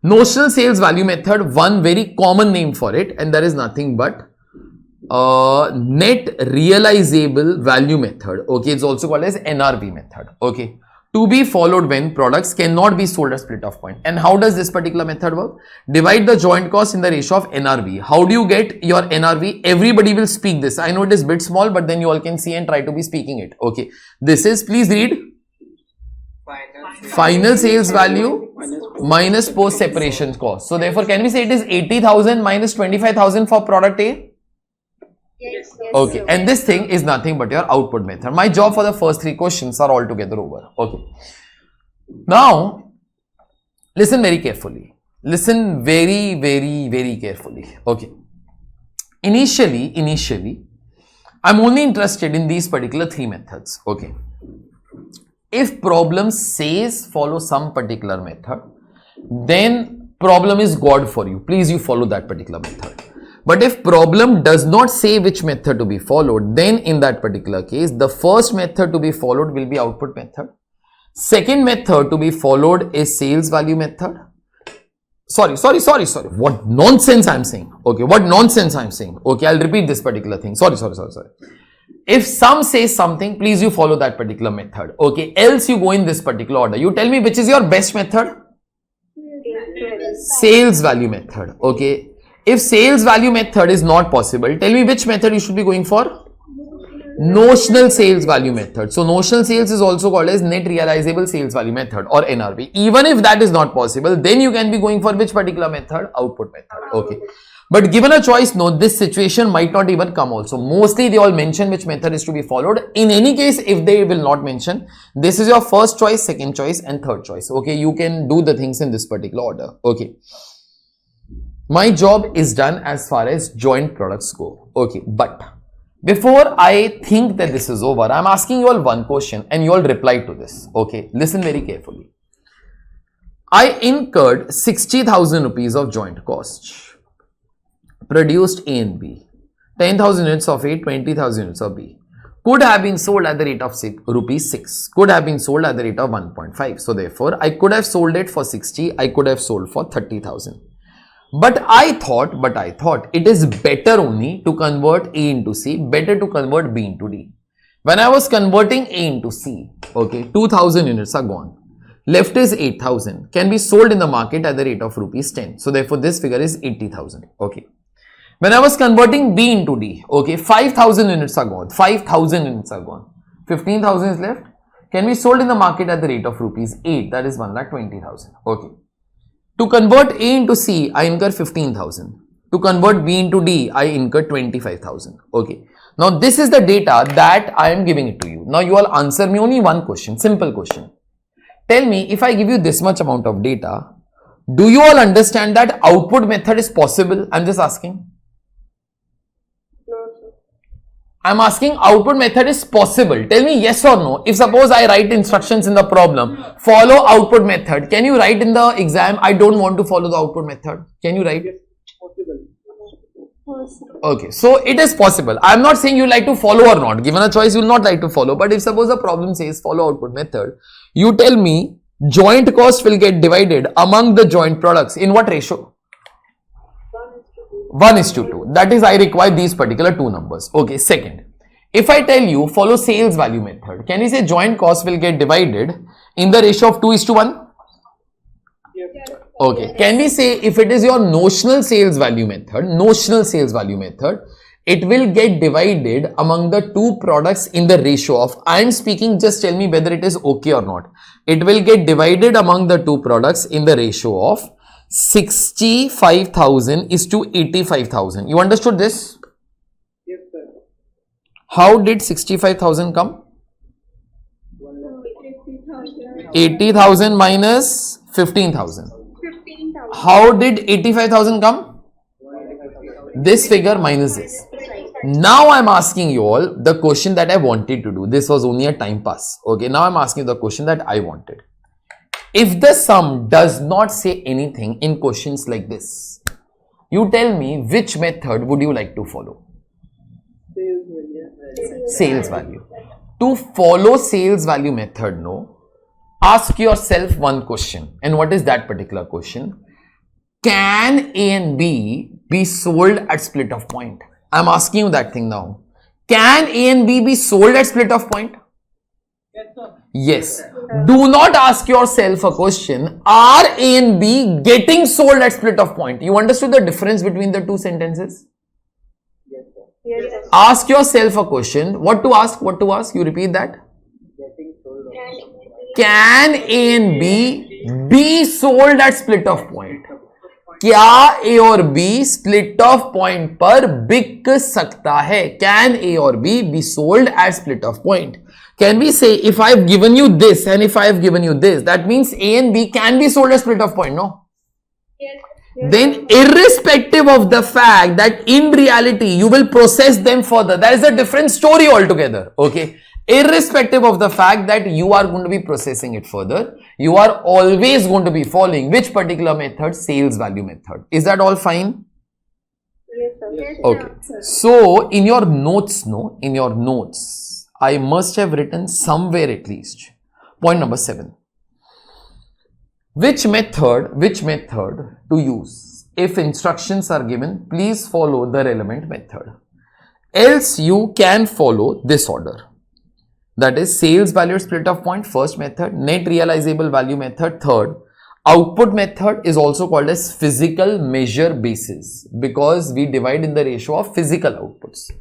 Notional sales value method, one very common name for it, and there is nothing but net realizable value method. Okay, it's also called as NRV method. Okay, to be followed when products cannot be sold at split off point. And how does this particular method work? Divide the joint cost in the ratio of NRV. How do you get your NRV? Everybody will speak this. I know it is a bit small, but then you all can see and try to be speaking it. Okay, this is, please read, final sales value minus post separation cost. So therefore, can we say it is 80,000 minus 25,000 for product A? Yes. Okay, and this thing is nothing but your output method. My job for the first three questions are altogether over. Okay. Now, listen very carefully. Listen very, very, very carefully. Okay. Initially, I'm only interested in these particular three methods. Okay. If problem says follow some particular method, then problem is God for you. Please, you follow that particular method. But if problem does not say which method to be followed, then in that particular case, the first method to be followed will be output method. Second method to be followed is sales value method. Sorry. What nonsense I'm saying. Okay, what nonsense I'm saying. Okay, I'll repeat this particular thing. Sorry. If some says something, please you follow that particular method. Okay, else you go in this particular order. You tell me which is your best method? Sales value method. Okay. If sales value method is not possible, tell me which method you should be going for? Notional sales value method. So, notional sales is also called as net realizable sales value method or NRV. Even if that is not possible, then you can be going for which particular method? Output method. Okay. But given a choice, no, this situation might not even come also. Mostly they all mention which method is to be followed. In any case, if they will not mention, this is your first choice, second choice and third choice. Okay. You can do the things in this particular order. Okay. My job is done as far as joint products go. Okay, but before I think that this is over, I'm asking you all one question and you all reply to this. Okay, listen very carefully. I incurred 60,000 rupees of joint cost. Produced A and B. 10,000 units of A, 20,000 units of B. Could have been sold at the rate of rupees 6. Could have been sold at the rate of 1.5. So therefore, I could have sold it for 60. I could have sold for 30,000. But I thought it is better only to convert A into C, better to convert B into D. When I was converting A into C, okay, 2,000 units are gone. Left is 8,000, can be sold in the market at the rate of rupees 10. So therefore, this figure is 80,000. Okay. When I was converting B into D, okay, 5,000 units are gone. 5,000 units are gone. 15,000 is left. Can be sold in the market at the rate of rupees 8. That is 1,20,000. Okay. To convert A into C, I incur 15,000. To convert B into D, I incur 25,000. Okay. Now, this is the data that I am giving it to you. Now, you all answer me only one question, simple question. Tell me, if I give you this much amount of data, do you all understand that output method is possible? I'm just asking. I'm asking output method is possible. Tell me yes or no. If suppose I write instructions in the problem, follow output method. Can you write in the exam, I don't want to follow the output method? Can you write? Okay, so it is possible. I am not saying you like to follow or not. Given a choice, you will not like to follow. But if suppose the problem says follow output method, you tell me joint cost will get divided among the joint products in what ratio? 1:2. That is, I require these particular two numbers. Okay, second, if I tell you follow sales value method, can we say joint cost will get divided in the ratio of 2:1? Okay, can we say if it is your notional sales value method, it will get divided among the two products in the ratio of, I am speaking, just tell me whether it is okay or not. It will get divided among the two products in the ratio of 65,000 is to 85,000. You understood this? Yes, sir. How did 65,000 come? 80,000. 80,000 minus 15,000. 15,000. How did 85,000 come? This figure minus this. Now I'm asking you all the question that I wanted to do. This was only a time pass. Okay, now I'm asking the question that I wanted. If the sum does not say anything in questions like this, you tell me which method would you like to follow? Sales value. To follow sales value method, no, ask yourself one question. And what is that particular question? Can A and B be sold at split of point? I'm asking you that thing now. Can A and B be sold at split of point? Yes, sir. Yes. Do not ask yourself a question, are A and B getting sold at split of point? You understood the difference between the two sentences? Yes, sir. Yes, sir. Ask yourself a question. What to ask? What to ask? You repeat that. Getting sold. Can A and B be sold at split of point? क्या A और B split of point पर बिक सकता है? Can A or B be sold at split of point? Can we say if I have given you this and if I have given you this, that means A and B can be sold at split of point, no? Yes. Then irrespective of the fact that in reality you will process them further, that is a different story altogether. Okay, irrespective of the fact that you are going to be processing it further, you are always going to be following which particular method? Sales value method. Is that all fine? Yes, sir. Yes, Okay, so in your notes, no, in your notes I must have written somewhere at least point number 7. Which method to use? If instructions are given, please follow the relevant method. Else you can follow this order. That is sales value split of point, first method, net realizable value method, third. Output method is also called as physical measure basis because we divide in the ratio of physical outputs.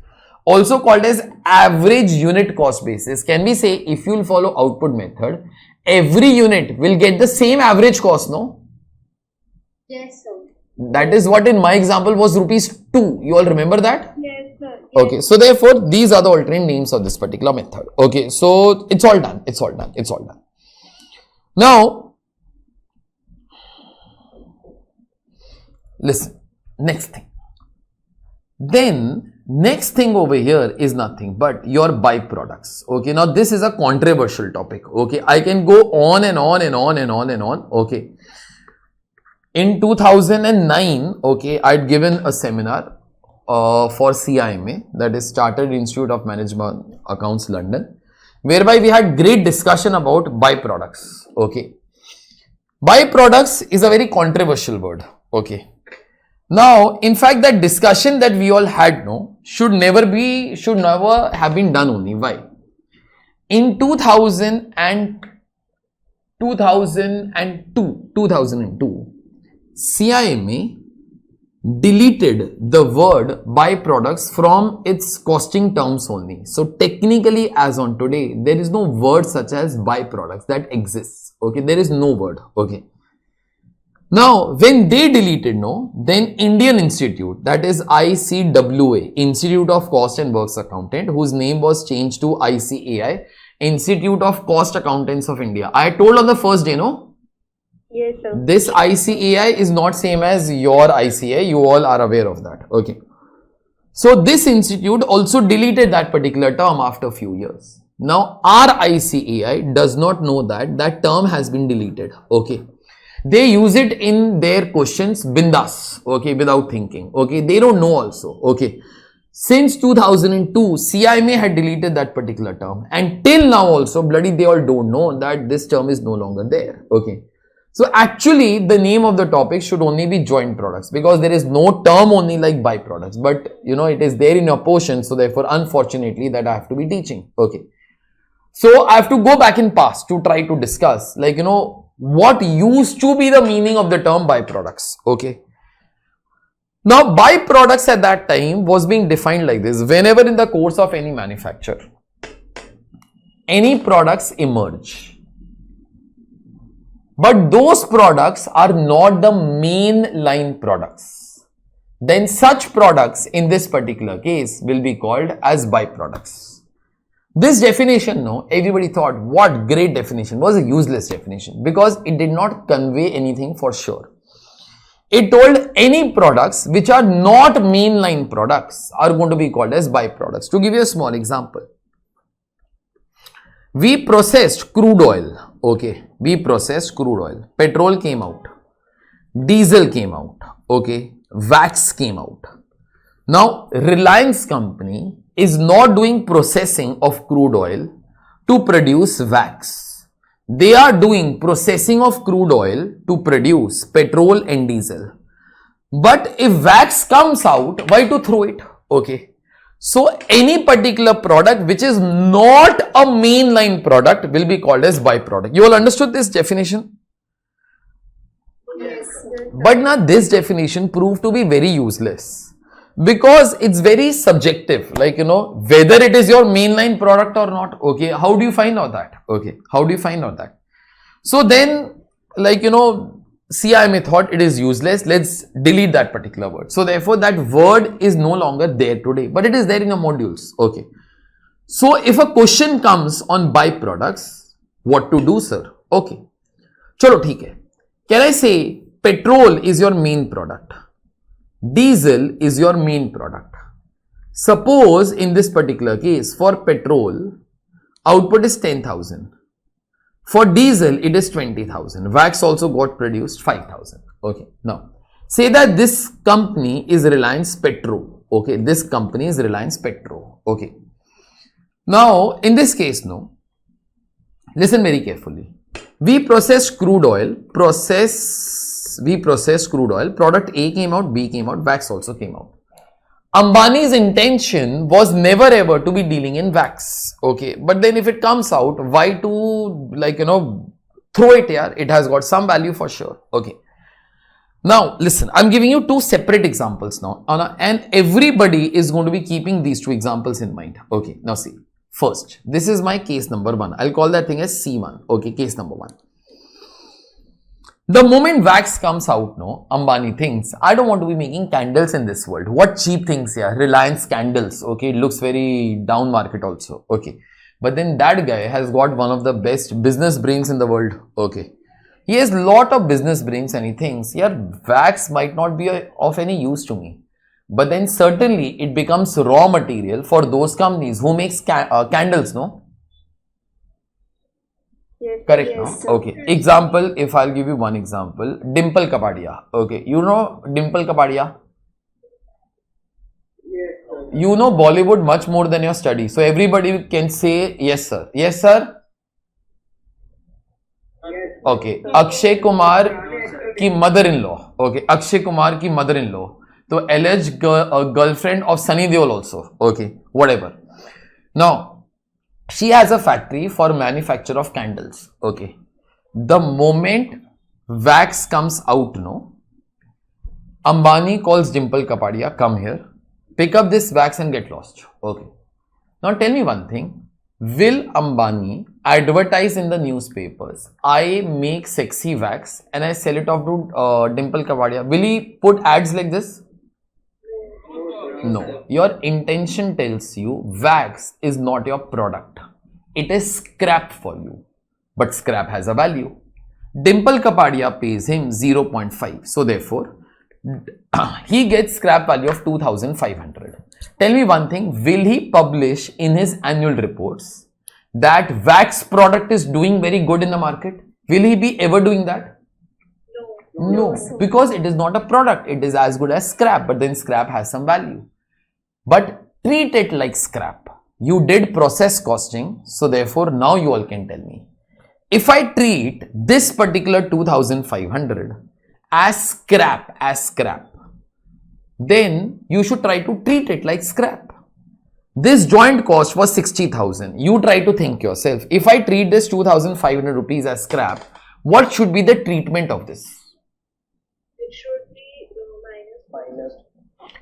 Also called as average unit cost basis. Can we say if you will follow output method, every unit will get the same average cost, no? Yes, sir. That is what in my example was ₹2. You all remember that? Yes, sir. Okay, so therefore these are the alternate names of this particular method. Okay, so it's all done. Now, listen, next thing. Then next thing over here is nothing but your byproducts. Okay, now this is a controversial topic. Okay, I can go on and on and on and on and on. Okay, in 2009, okay, I'd given a seminar for CIMA, that is Chartered Institute of Management Accounts, London, whereby we had great discussion about byproducts. Okay, byproducts is a very controversial word. Okay. Now, in fact, that discussion that we all had, no, should never have been done only. Why? In 2002, CIMA deleted the word byproducts from its costing terms only. So, technically, as on today, there is no word such as byproducts that exists. Okay, there is no word. Okay. Now, when they deleted, no, then Indian Institute, that is ICWA, Institute of Cost and Works Accountant, whose name was changed to ICAI, Institute of Cost Accountants of India. I told on the first day, no? Yes, sir. This ICAI is not same as your ICAI. You all are aware of that. Okay. So, this institute also deleted that particular term after a few years. Now, our ICAI does not know that that term has been deleted. Okay. They use it in their questions bindas, okay, without thinking, okay. They don't know also, okay. Since 2002, CIMA had deleted that particular term, and till now also, bloody they all don't know that this term is no longer there, okay. So actually, the name of the topic should only be joint products, because there is no term only like byproducts, but you know, it is there in your portion, so therefore, unfortunately, that I have to be teaching, okay. So I have to go back in past to try to discuss, like, you know, what used to be the meaning of the term byproducts, okay. Now, byproducts at that time was being defined like this. Whenever in the course of any manufacture, any products emerge, but those products are not the main line products, then such products in this particular case will be called as byproducts. This definition, no, everybody thought, what great definition, was a useless definition, because it did not convey anything for sure. It told any products which are not mainline products are going to be called as byproducts. To give you a small example, we processed crude oil, okay, we processed crude oil, petrol came out, diesel came out, okay, wax came out. Now, Reliance company is not doing processing of crude oil to produce wax. They are doing processing of crude oil to produce petrol and diesel. But if wax comes out, why to throw it? Okay. So, any particular product which is not a mainline product will be called as byproduct. You all understood this definition? Yes. But now this definition proved to be very useless, because it's very subjective, like, you know, whether it is your mainline product or not, okay, how do you find out that, okay, how do you find out that? So then, like, you know, CIMA thought it is useless, let's delete that particular word. So therefore, that word is no longer there today, but it is there in your modules, okay. So if a question comes on byproducts, what to do, sir? Okay, chalo, theek hai. Can I say petrol is your main product? Diesel is your main product. Suppose in this particular case, for petrol, output is 10,000. For diesel, it is 20,000. Wax also got produced 5,000. Okay. Now, say that this company is Reliance Petro. Okay. This company is Reliance Petro. Okay. Now, in this case, no. Listen very carefully. We processed crude oil. We processed crude oil. Product A came out, B came out, wax also came out. Ambani's intention was never ever to be dealing in wax. Okay. But then if it comes out, why to, like, you know, throw it here? It has got some value for sure. Okay. Now, listen, I'm giving you two separate examples now. And everybody is going to be keeping these two examples in mind. Okay. Now see, first, this is my case number 1. I'll call that thing as C1. Okay. Case number 1. The moment wax comes out, no, Ambani thinks, I don't want to be making candles in this world. What cheap things here? Reliance candles. Okay, it looks very down market also. Okay. But then that guy has got one of the best business brains in the world. Okay. He has lot of business brains and he thinks, yeah, wax might not be of any use to me. But then certainly it becomes raw material for those companies who makes candles, no? Yes. Correct, Yes, no? sir. Okay. Example, if I'll give you one example, Dimple Kapadia. Okay. You know Dimple Kapadia? Yes, sir. You know Bollywood much more than your study. So everybody can say yes, sir. Yes, sir? Yes. Okay. Akshay Kumar ki mother-in-law. Okay. Akshay Kumar ki mother-in-law. So alleged girlfriend of Sunny Deol also. Okay. Whatever. Now, she has a factory for manufacture of candles. Okay. The moment wax comes out, no, Ambani calls Dimple Kapadia, come here, pick up this wax and get lost. Okay. Now tell me one thing. Will Ambani advertise in the newspapers, I make sexy wax and I sell it off to Dimple Kapadia? Will he put ads like this? No. Your intention tells you wax is not your product. It is scrap for you. But scrap has a value. Dimple Kapadia pays him 0.5. So therefore, he gets scrap value of 2,500. Tell me one thing. Will he publish in his annual reports that wax product is doing very good in the market? Will he be ever doing that? No, because it is not a product. It is as good as scrap, but then scrap has some value. But treat it like scrap. You did process costing, so therefore now you all can tell me. If I treat this particular 2500 as scrap, then you should try to treat it like scrap. This joint cost was 60,000. You try to think yourself, if I treat this 2500 rupees as scrap, what should be the treatment of this? It should be minus.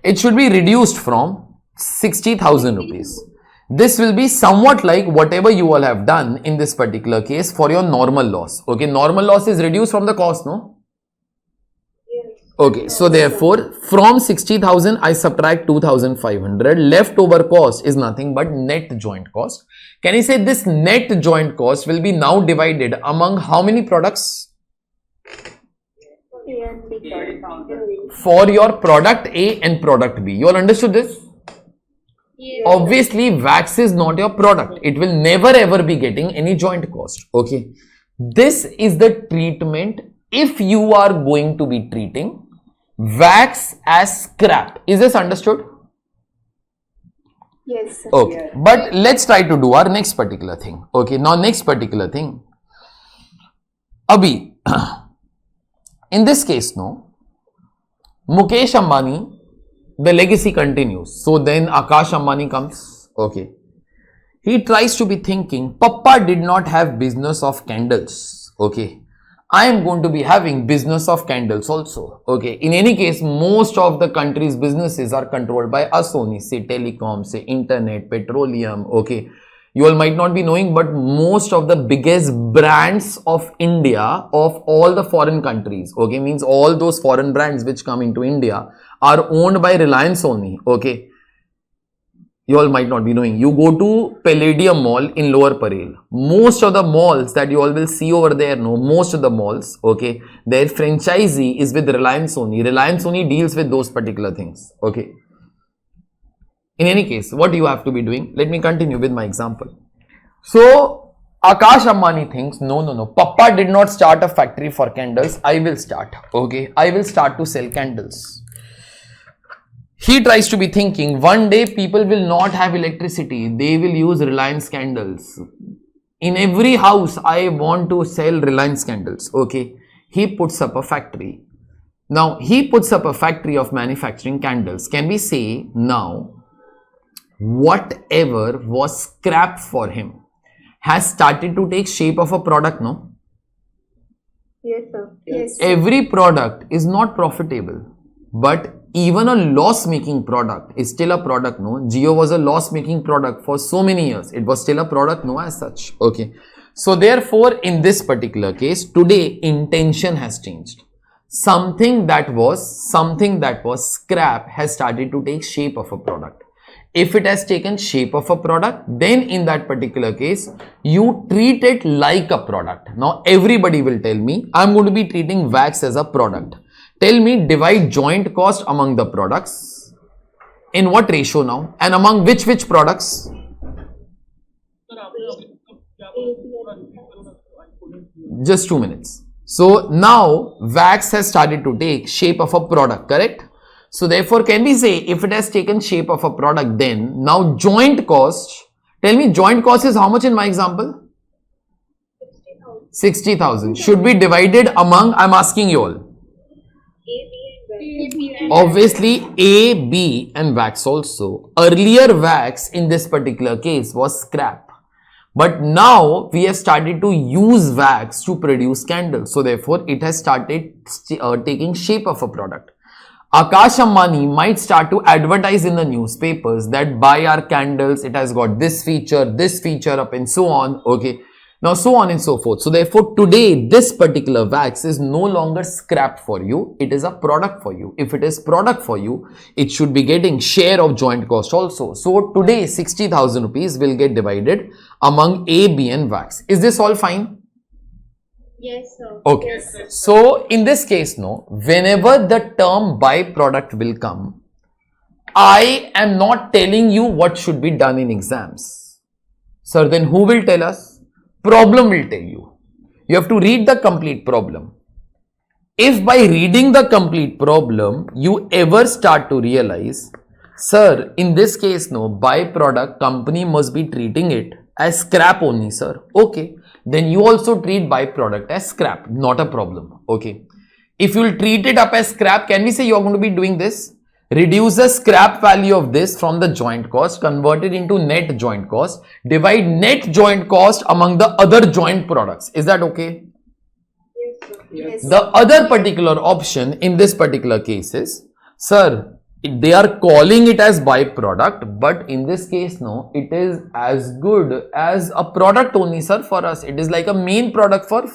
It should be reduced from 60,000 rupees. This will be somewhat like whatever you all have done in this particular case for your normal loss. Okay, normal loss is reduced from the cost, no? Yes. Okay, so therefore from 60,000 I subtract 2,500. Leftover cost is nothing but net joint cost. Can you say this net joint cost will be now divided among how many products? For your product A and product B. You all understood this? Yes. Obviously, wax is not your product. It will never ever be getting any joint cost. Okay. This is the treatment if you are going to be treating wax as scrap. Is this understood? Yes, sir. Okay. But let's try to do our next particular thing. Okay. Now, next particular thing. Abhi, in this case, no, Mukesh Ambani, the legacy continues. So then Akash Ambani comes. Okay. He tries to be thinking, Papa did not have business of candles. Okay. I am going to be having business of candles also. Okay. In any case, most of the country's businesses are controlled by us only. Say telecom, say internet, petroleum. Okay. You all might not be knowing, but most of the biggest brands of India, of all the foreign countries, okay, means all those foreign brands which come into India are owned by Reliance only. Okay. You all might not be knowing. You go to Palladium Mall in Lower Parel. Most of the malls that you all will see over there, no, most of the malls, okay, their franchisee is with Reliance only. Reliance only deals with those particular things. Okay. In any case, what you have to be doing? Let me continue with my example. So, Akash Ambani thinks, no, Papa did not start a factory for candles. I will start. Okay. I will start to sell candles. He tries to be thinking, one day people will not have electricity. They will use Reliance candles. In every house, I want to sell Reliance candles. Okay. He puts up a factory. Now, he puts up a factory of manufacturing candles. Can we say now, whatever was scrap for him has started to take shape of a product, no? Yes, sir. Yes. Every product is not profitable, but even a loss-making product is still a product, no? Jio was a loss-making product for so many years. It was still a product, no, as such. Okay. So, therefore, in this particular case, today intention has changed. Something that was scrap has started to take shape of a product. If it has taken shape of a product, then in that particular case, you treat it like a product. Now, everybody will tell me, I'm going to be treating wax as a product. Tell me, divide joint cost among the products. In what ratio now? And among which products? Just 2 minutes. So, now wax has started to take shape of a product, correct? So, therefore, can we say if it has taken shape of a product, then now joint cost, tell me joint cost is how much in my example? 60,000. Should be divided among, I'm asking you all. Obviously, A, B and wax also. Earlier wax in this particular case was scrap. But now we have started to use wax to produce candles. So, therefore, it has started taking shape of a product. Akash Ambani might start to advertise in the newspapers that buy our candles, it has got this feature up and so on. Okay. Now, so on and so forth. So, therefore, today this particular wax is no longer scrap for you. It is a product for you. If it is product for you, it should be getting share of joint cost also. So, today 60,000 rupees will get divided among A, B and wax. Is this all fine? Yes, sir. Okay. Yes, sir. So, in this case, no, whenever the term byproduct will come, I am not telling you what should be done in exams. Sir, then who will tell us? Problem will tell you. You have to read the complete problem. if by reading the complete problem, you ever start to realize, sir, in this case, no, byproduct company must be treating it as scrap only, sir. Okay, then you also treat byproduct as scrap, not a problem. Okay, if you will treat it up as scrap, can we say you are going to be doing this? Reduce the scrap value of this from the joint cost, convert it into net joint cost, divide net joint cost among the other joint products. Is that okay? Yes, sir. Yes. The other particular option in this particular case is, sir, they are calling it as byproduct, but in this case, no, it is as good as a product only, sir, for us. It is like a main product for,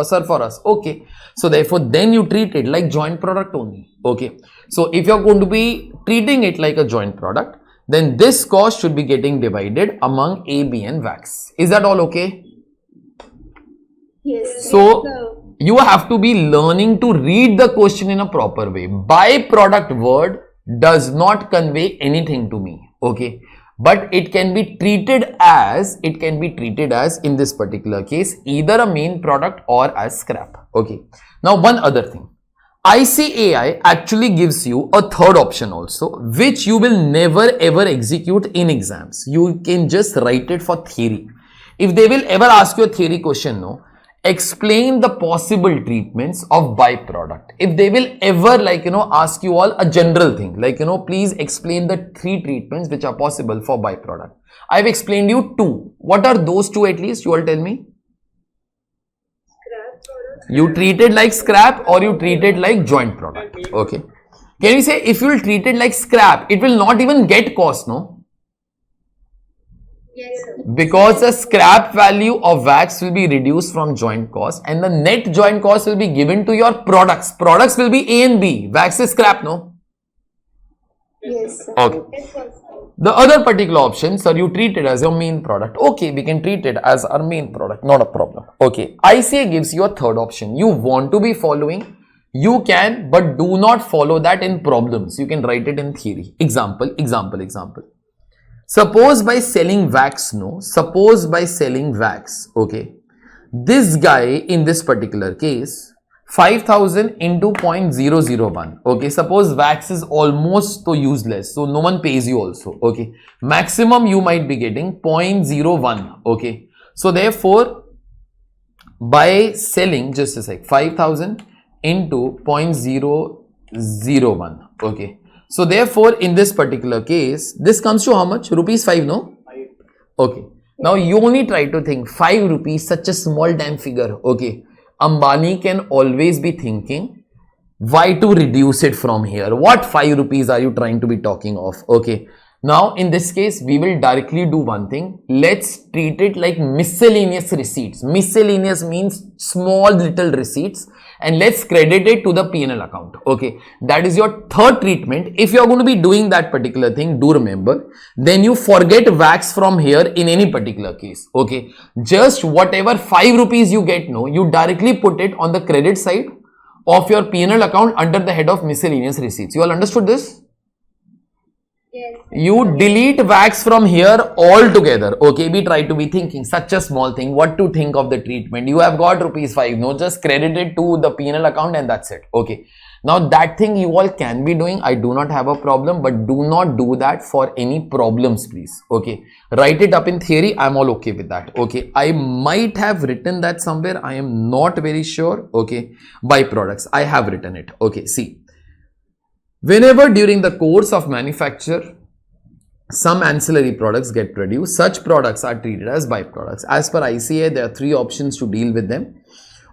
sir, for us. Okay. So therefore, then you treat it like joint product only. Okay. So if you're going to be treating it like a joint product, then this cost should be getting divided among A, B and VAX. Is that all okay? Yes. So you have to be learning to read the question in a proper way. Byproduct word does not convey anything to me. Okay. But it can be treated as, in this particular case, either a main product or as scrap. Okay. Now one other thing. ICAI actually gives you a third option also, which you will never ever execute in exams. You can just write it for theory. If they will ever ask you a theory question, no, explain the possible treatments of byproduct. If they will ever ask you all a general thing, please explain the 3 treatments which are possible for byproduct. I've explained you 2. What are those 2 at least? You all tell me. Scrap product. You treat it like scrap or you treat it like joint product. Okay. Can we say if you will treat it like scrap, it will not even get cost, no? Yes, sir. Because the scrap value of wax will be reduced from joint cost and the net joint cost will be given to your products. Products will be A and B. Wax is scrap, no? Yes, sir. Okay. Yes, sir. The other particular option, sir, you treat it as your main product. Okay, we can treat it as our main product, not a problem. Okay, ICA gives you a third option. You want to be following, you can, but do not follow that in problems. You can write it in theory. Example. Suppose by selling wax, okay, this guy in this particular case, 5,000 into 0.001, okay, suppose wax is almost so useless, so no one pays you also, okay, maximum you might be getting 0.01, okay, so therefore, by selling, just a sec, 5,000 into 0.001, okay, so therefore, in this particular case, this comes to how much? Rupees 5, no? 5. Okay. Now, you only try to think 5 rupees, such a small damn figure. Okay. Ambani can always be thinking, why to reduce it from here? What 5 rupees are you trying to be talking of? Okay. Now, in this case, we will directly do one thing. Let's treat it like miscellaneous receipts. Miscellaneous means small little receipts. And let's credit it to the P&L account. Okay, that is your third treatment. If you are going to be doing that particular thing, do remember, then you forget wax from here in any particular case. Okay, just whatever 5 rupees you get, no, you directly put it on the credit side of your P&L account under the head of miscellaneous receipts. You all understood this? Yes. You delete wax from here altogether. Okay, we try to be thinking such a small thing. What to think of the treatment? You have got rupees 5. No, just credit it to the P&L account and that's it. Okay. Now that thing you all can be doing. I do not have a problem, but do not do that for any problems, please. Okay. Write it up in theory. I'm all okay with that. Okay. I might have written that somewhere. I am not very sure. Okay. Byproducts. I have written it. Okay. See. Whenever during the course of manufacture, some ancillary products get produced, such products are treated as byproducts. As per ICA, there are 3 options to deal with them.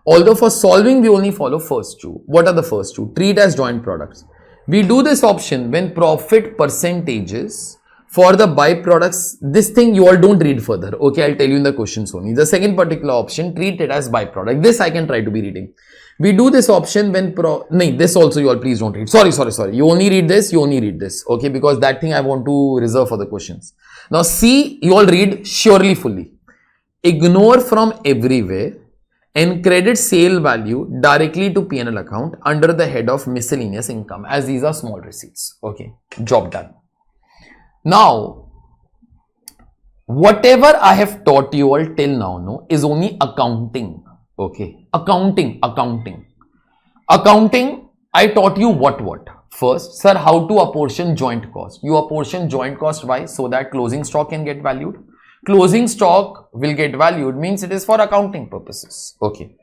Although for solving, we only follow first 2. What are the first 2? Treat as joint products. We do this option when profit percentages for the byproducts, this thing you all don't read further. Okay, I'll tell you in the questions only. The second particular option, treat it as byproduct. This I can try to be reading. We do this option when this also you all please don't read. Sorry. You only read this, okay, because that thing I want to reserve for the questions. Now C, you all read surely fully. Ignore from everywhere and credit sale value directly to P&L account under the head of miscellaneous income, as these are small receipts. Okay, job done. Now, whatever I have taught you all till now, no, is only accounting. Okay, accounting. Accounting, I taught you what? First, sir, how to apportion joint cost. You apportion joint cost, why? So that closing stock can get valued. Closing stock will get valued means it is for accounting purposes. Okay.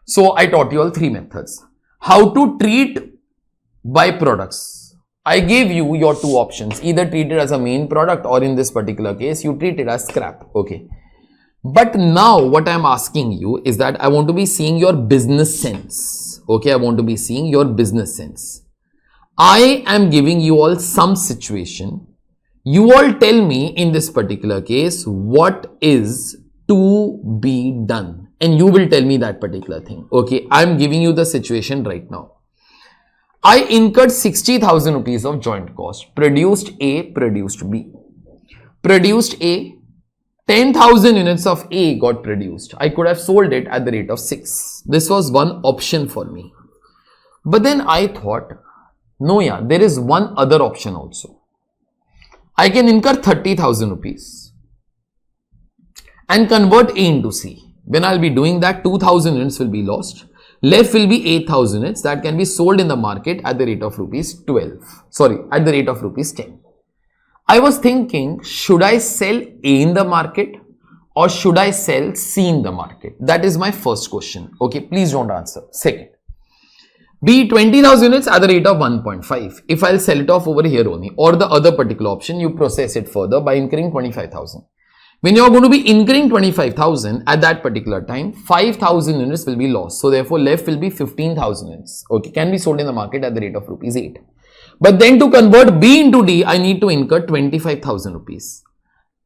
So I taught you all three methods. How to treat byproducts. I gave you your two options. Either treat it as a main product or in this particular case, you treat it as scrap. Okay. But now what I am asking you is that I want to be seeing your business sense. Okay. I want to be seeing your business sense. I am giving you all some situation. You all tell me in this particular case what is to be done, and you will tell me that particular thing. Okay, I am giving you the situation right now. I incurred 60,000 rupees of joint cost. Produced A, produced B. Produced A, 10,000 units of A got produced. I could have sold it at the rate of 6. This was one option for me. But then I thought, no, yeah, there is one other option also. I can incur 30,000 rupees and convert A into C. When I'll be doing that, 2,000 units will be lost. Left will be 8,000 units that can be sold in the market at the rate of rupees 12. Sorry, at the rate of rupees 10. I was thinking, should I sell A in the market or should I sell C in the market? That is my first question. Okay, please don't answer. Second. Be 20,000 units at the rate of 1.5. If I'll sell it off over here only, or the other particular option, you process it further by incurring 25,000. When you're going to be incurring 25,000 at that particular time, 5,000 units will be lost. So therefore, left will be 15,000 units. Okay, can be sold in the market at the rate of rupees 8. But then to convert B into D, I need to incur 25,000 rupees.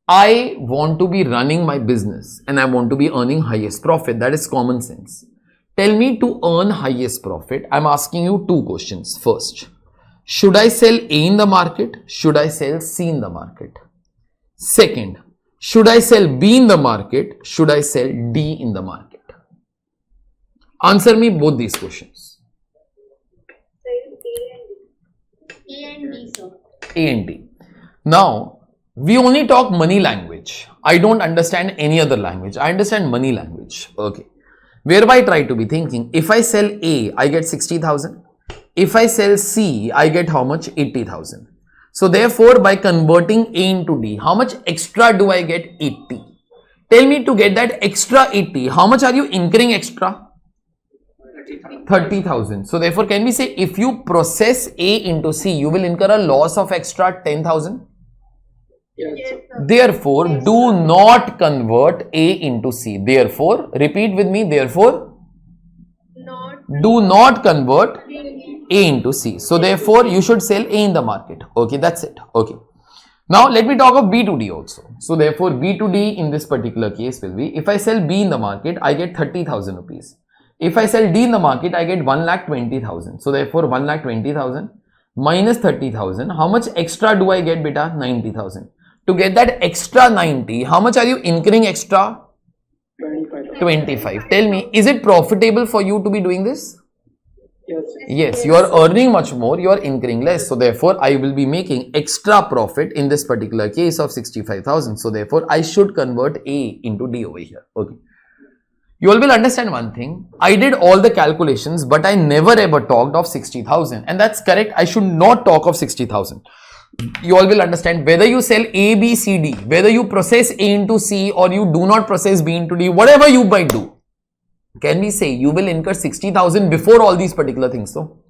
I want to be running my business and I want to be earning highest profit. That is common sense. Tell me to earn highest profit. I'm asking you two questions. First, should I sell A in the market? Should I sell C in the market? Second, should I sell B in the market? Should I sell D in the market? Answer me both these questions. A and D, sir. A and D. Now, we only talk money language. I don't understand any other language. I understand money language. Okay. Whereby I try to be thinking, if I sell A, I get 60,000. If I sell C, I get how much? 80,000. So therefore, by converting A into D, how much extra do I get? 80. Tell me, to get that extra 80, how much are you incurring extra? 30,000. So therefore, can we say if you process A into C, you will incur a loss of extra 10,000? Yes, sir. Therefore, do not convert A into C. Therefore, repeat with me, therefore, do not convert A into C. So therefore, you should sell A in the market. Okay, that's it. Okay. Now, let me talk of B to D also. So therefore, B to D in this particular case will be, if I sell B in the market, I get 30,000 rupees. If I sell D in the market, I get 1,20,000. So therefore, 1,20,000 minus 30,000. How much extra do I get, beta? 90,000. To get that extra 90, how much are you incurring extra? 25. 25. Tell me, is it profitable for you to be doing this? Yes. Yes, you are earning much more, you are incurring less. So therefore, I will be making extra profit in this particular case of 65,000. So therefore, I should convert A into D over here. Okay. You all will understand one thing. I did all the calculations, but I never ever talked of 60,000. And that's correct. I should not talk of 60,000. You all will understand, whether you sell A, B, C, D, whether you process A into C or you do not process B into D, whatever you might do, can we say you will incur 60,000 before all these particular things? So,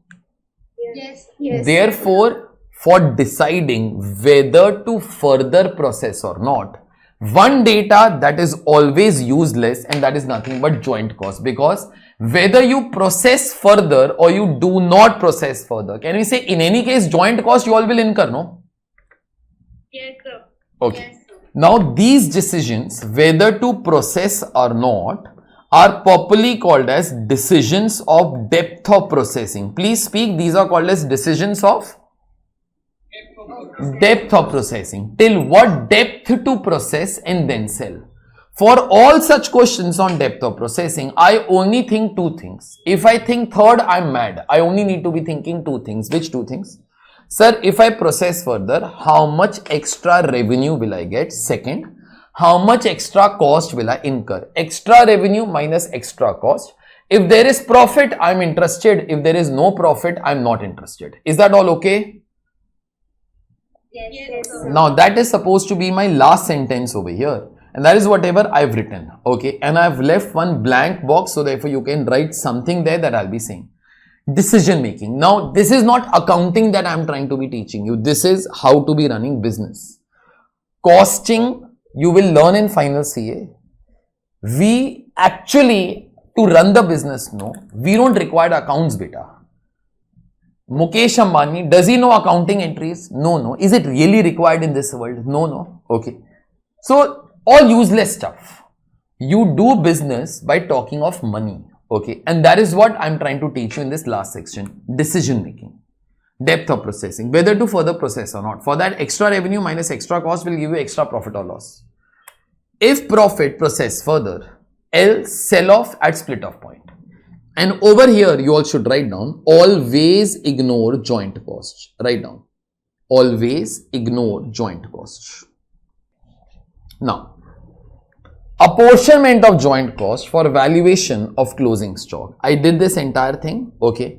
Yes. Yes. therefore, for deciding whether to further process or not, one data that is always useless, and that is nothing but joint cost, because whether you process further or you do not process further, can we say in any case joint cost you all will incur, no? Yes, sir. Okay. Yes, sir. Now these decisions whether to process or not are popularly called as decisions of depth of processing. Please speak. These are called as decisions of depth of processing. Till what depth to process and then sell. For all such questions on depth of processing, I only think two things. If I think third, I'm mad. I only need to be thinking two things. Which two things? Sir, if I process further, how much extra revenue will I get? Second, how much extra cost will I incur? Extra revenue minus extra cost. If there is profit, I'm interested. If there is no profit, I'm not interested. Is that all okay? Yes, sir. Now that is supposed to be my last sentence over here, and that is whatever I've written, okay, and I've left one blank box, so therefore you can write something there that I'll be saying. Decision making. Now this is not accounting that I'm trying to be teaching you. This is how to be running business. Costing you will learn in final CA. We actually, to run the business, no, we don't require accounts, beta. Mukesh Ambani, does he know accounting entries? No, no. Is it really required in this world? No, no. Okay. So, all useless stuff. You do business by talking of money. Okay. And that is what I'm trying to teach you in this last section. Decision making. Depth of processing. Whether to further process or not. For that, extra revenue minus extra cost will give you extra profit or loss. If profit, process further. Else, sell off at split off point. And over here, you all should write down, always ignore joint costs. Write down, always ignore joint costs. Now, apportionment of joint cost for valuation of closing stock. I did this entire thing, okay.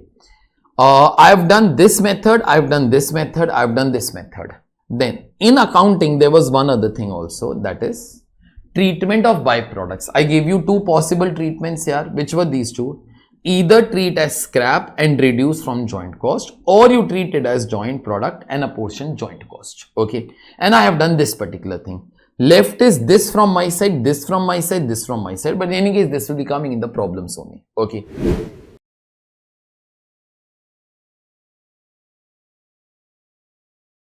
I've done this method, I've done this method, I've done this method. Then, in accounting, there was one other thing also, that is treatment of byproducts. I gave you two possible treatments here, which were these two. Either treat as scrap and reduce from joint cost, or you treat it as joint product and apportion joint cost. Okay. And I have done this particular thing. Left is this from my side, this from my side, this from my side. But in any case, this will be coming in the problems only. Okay.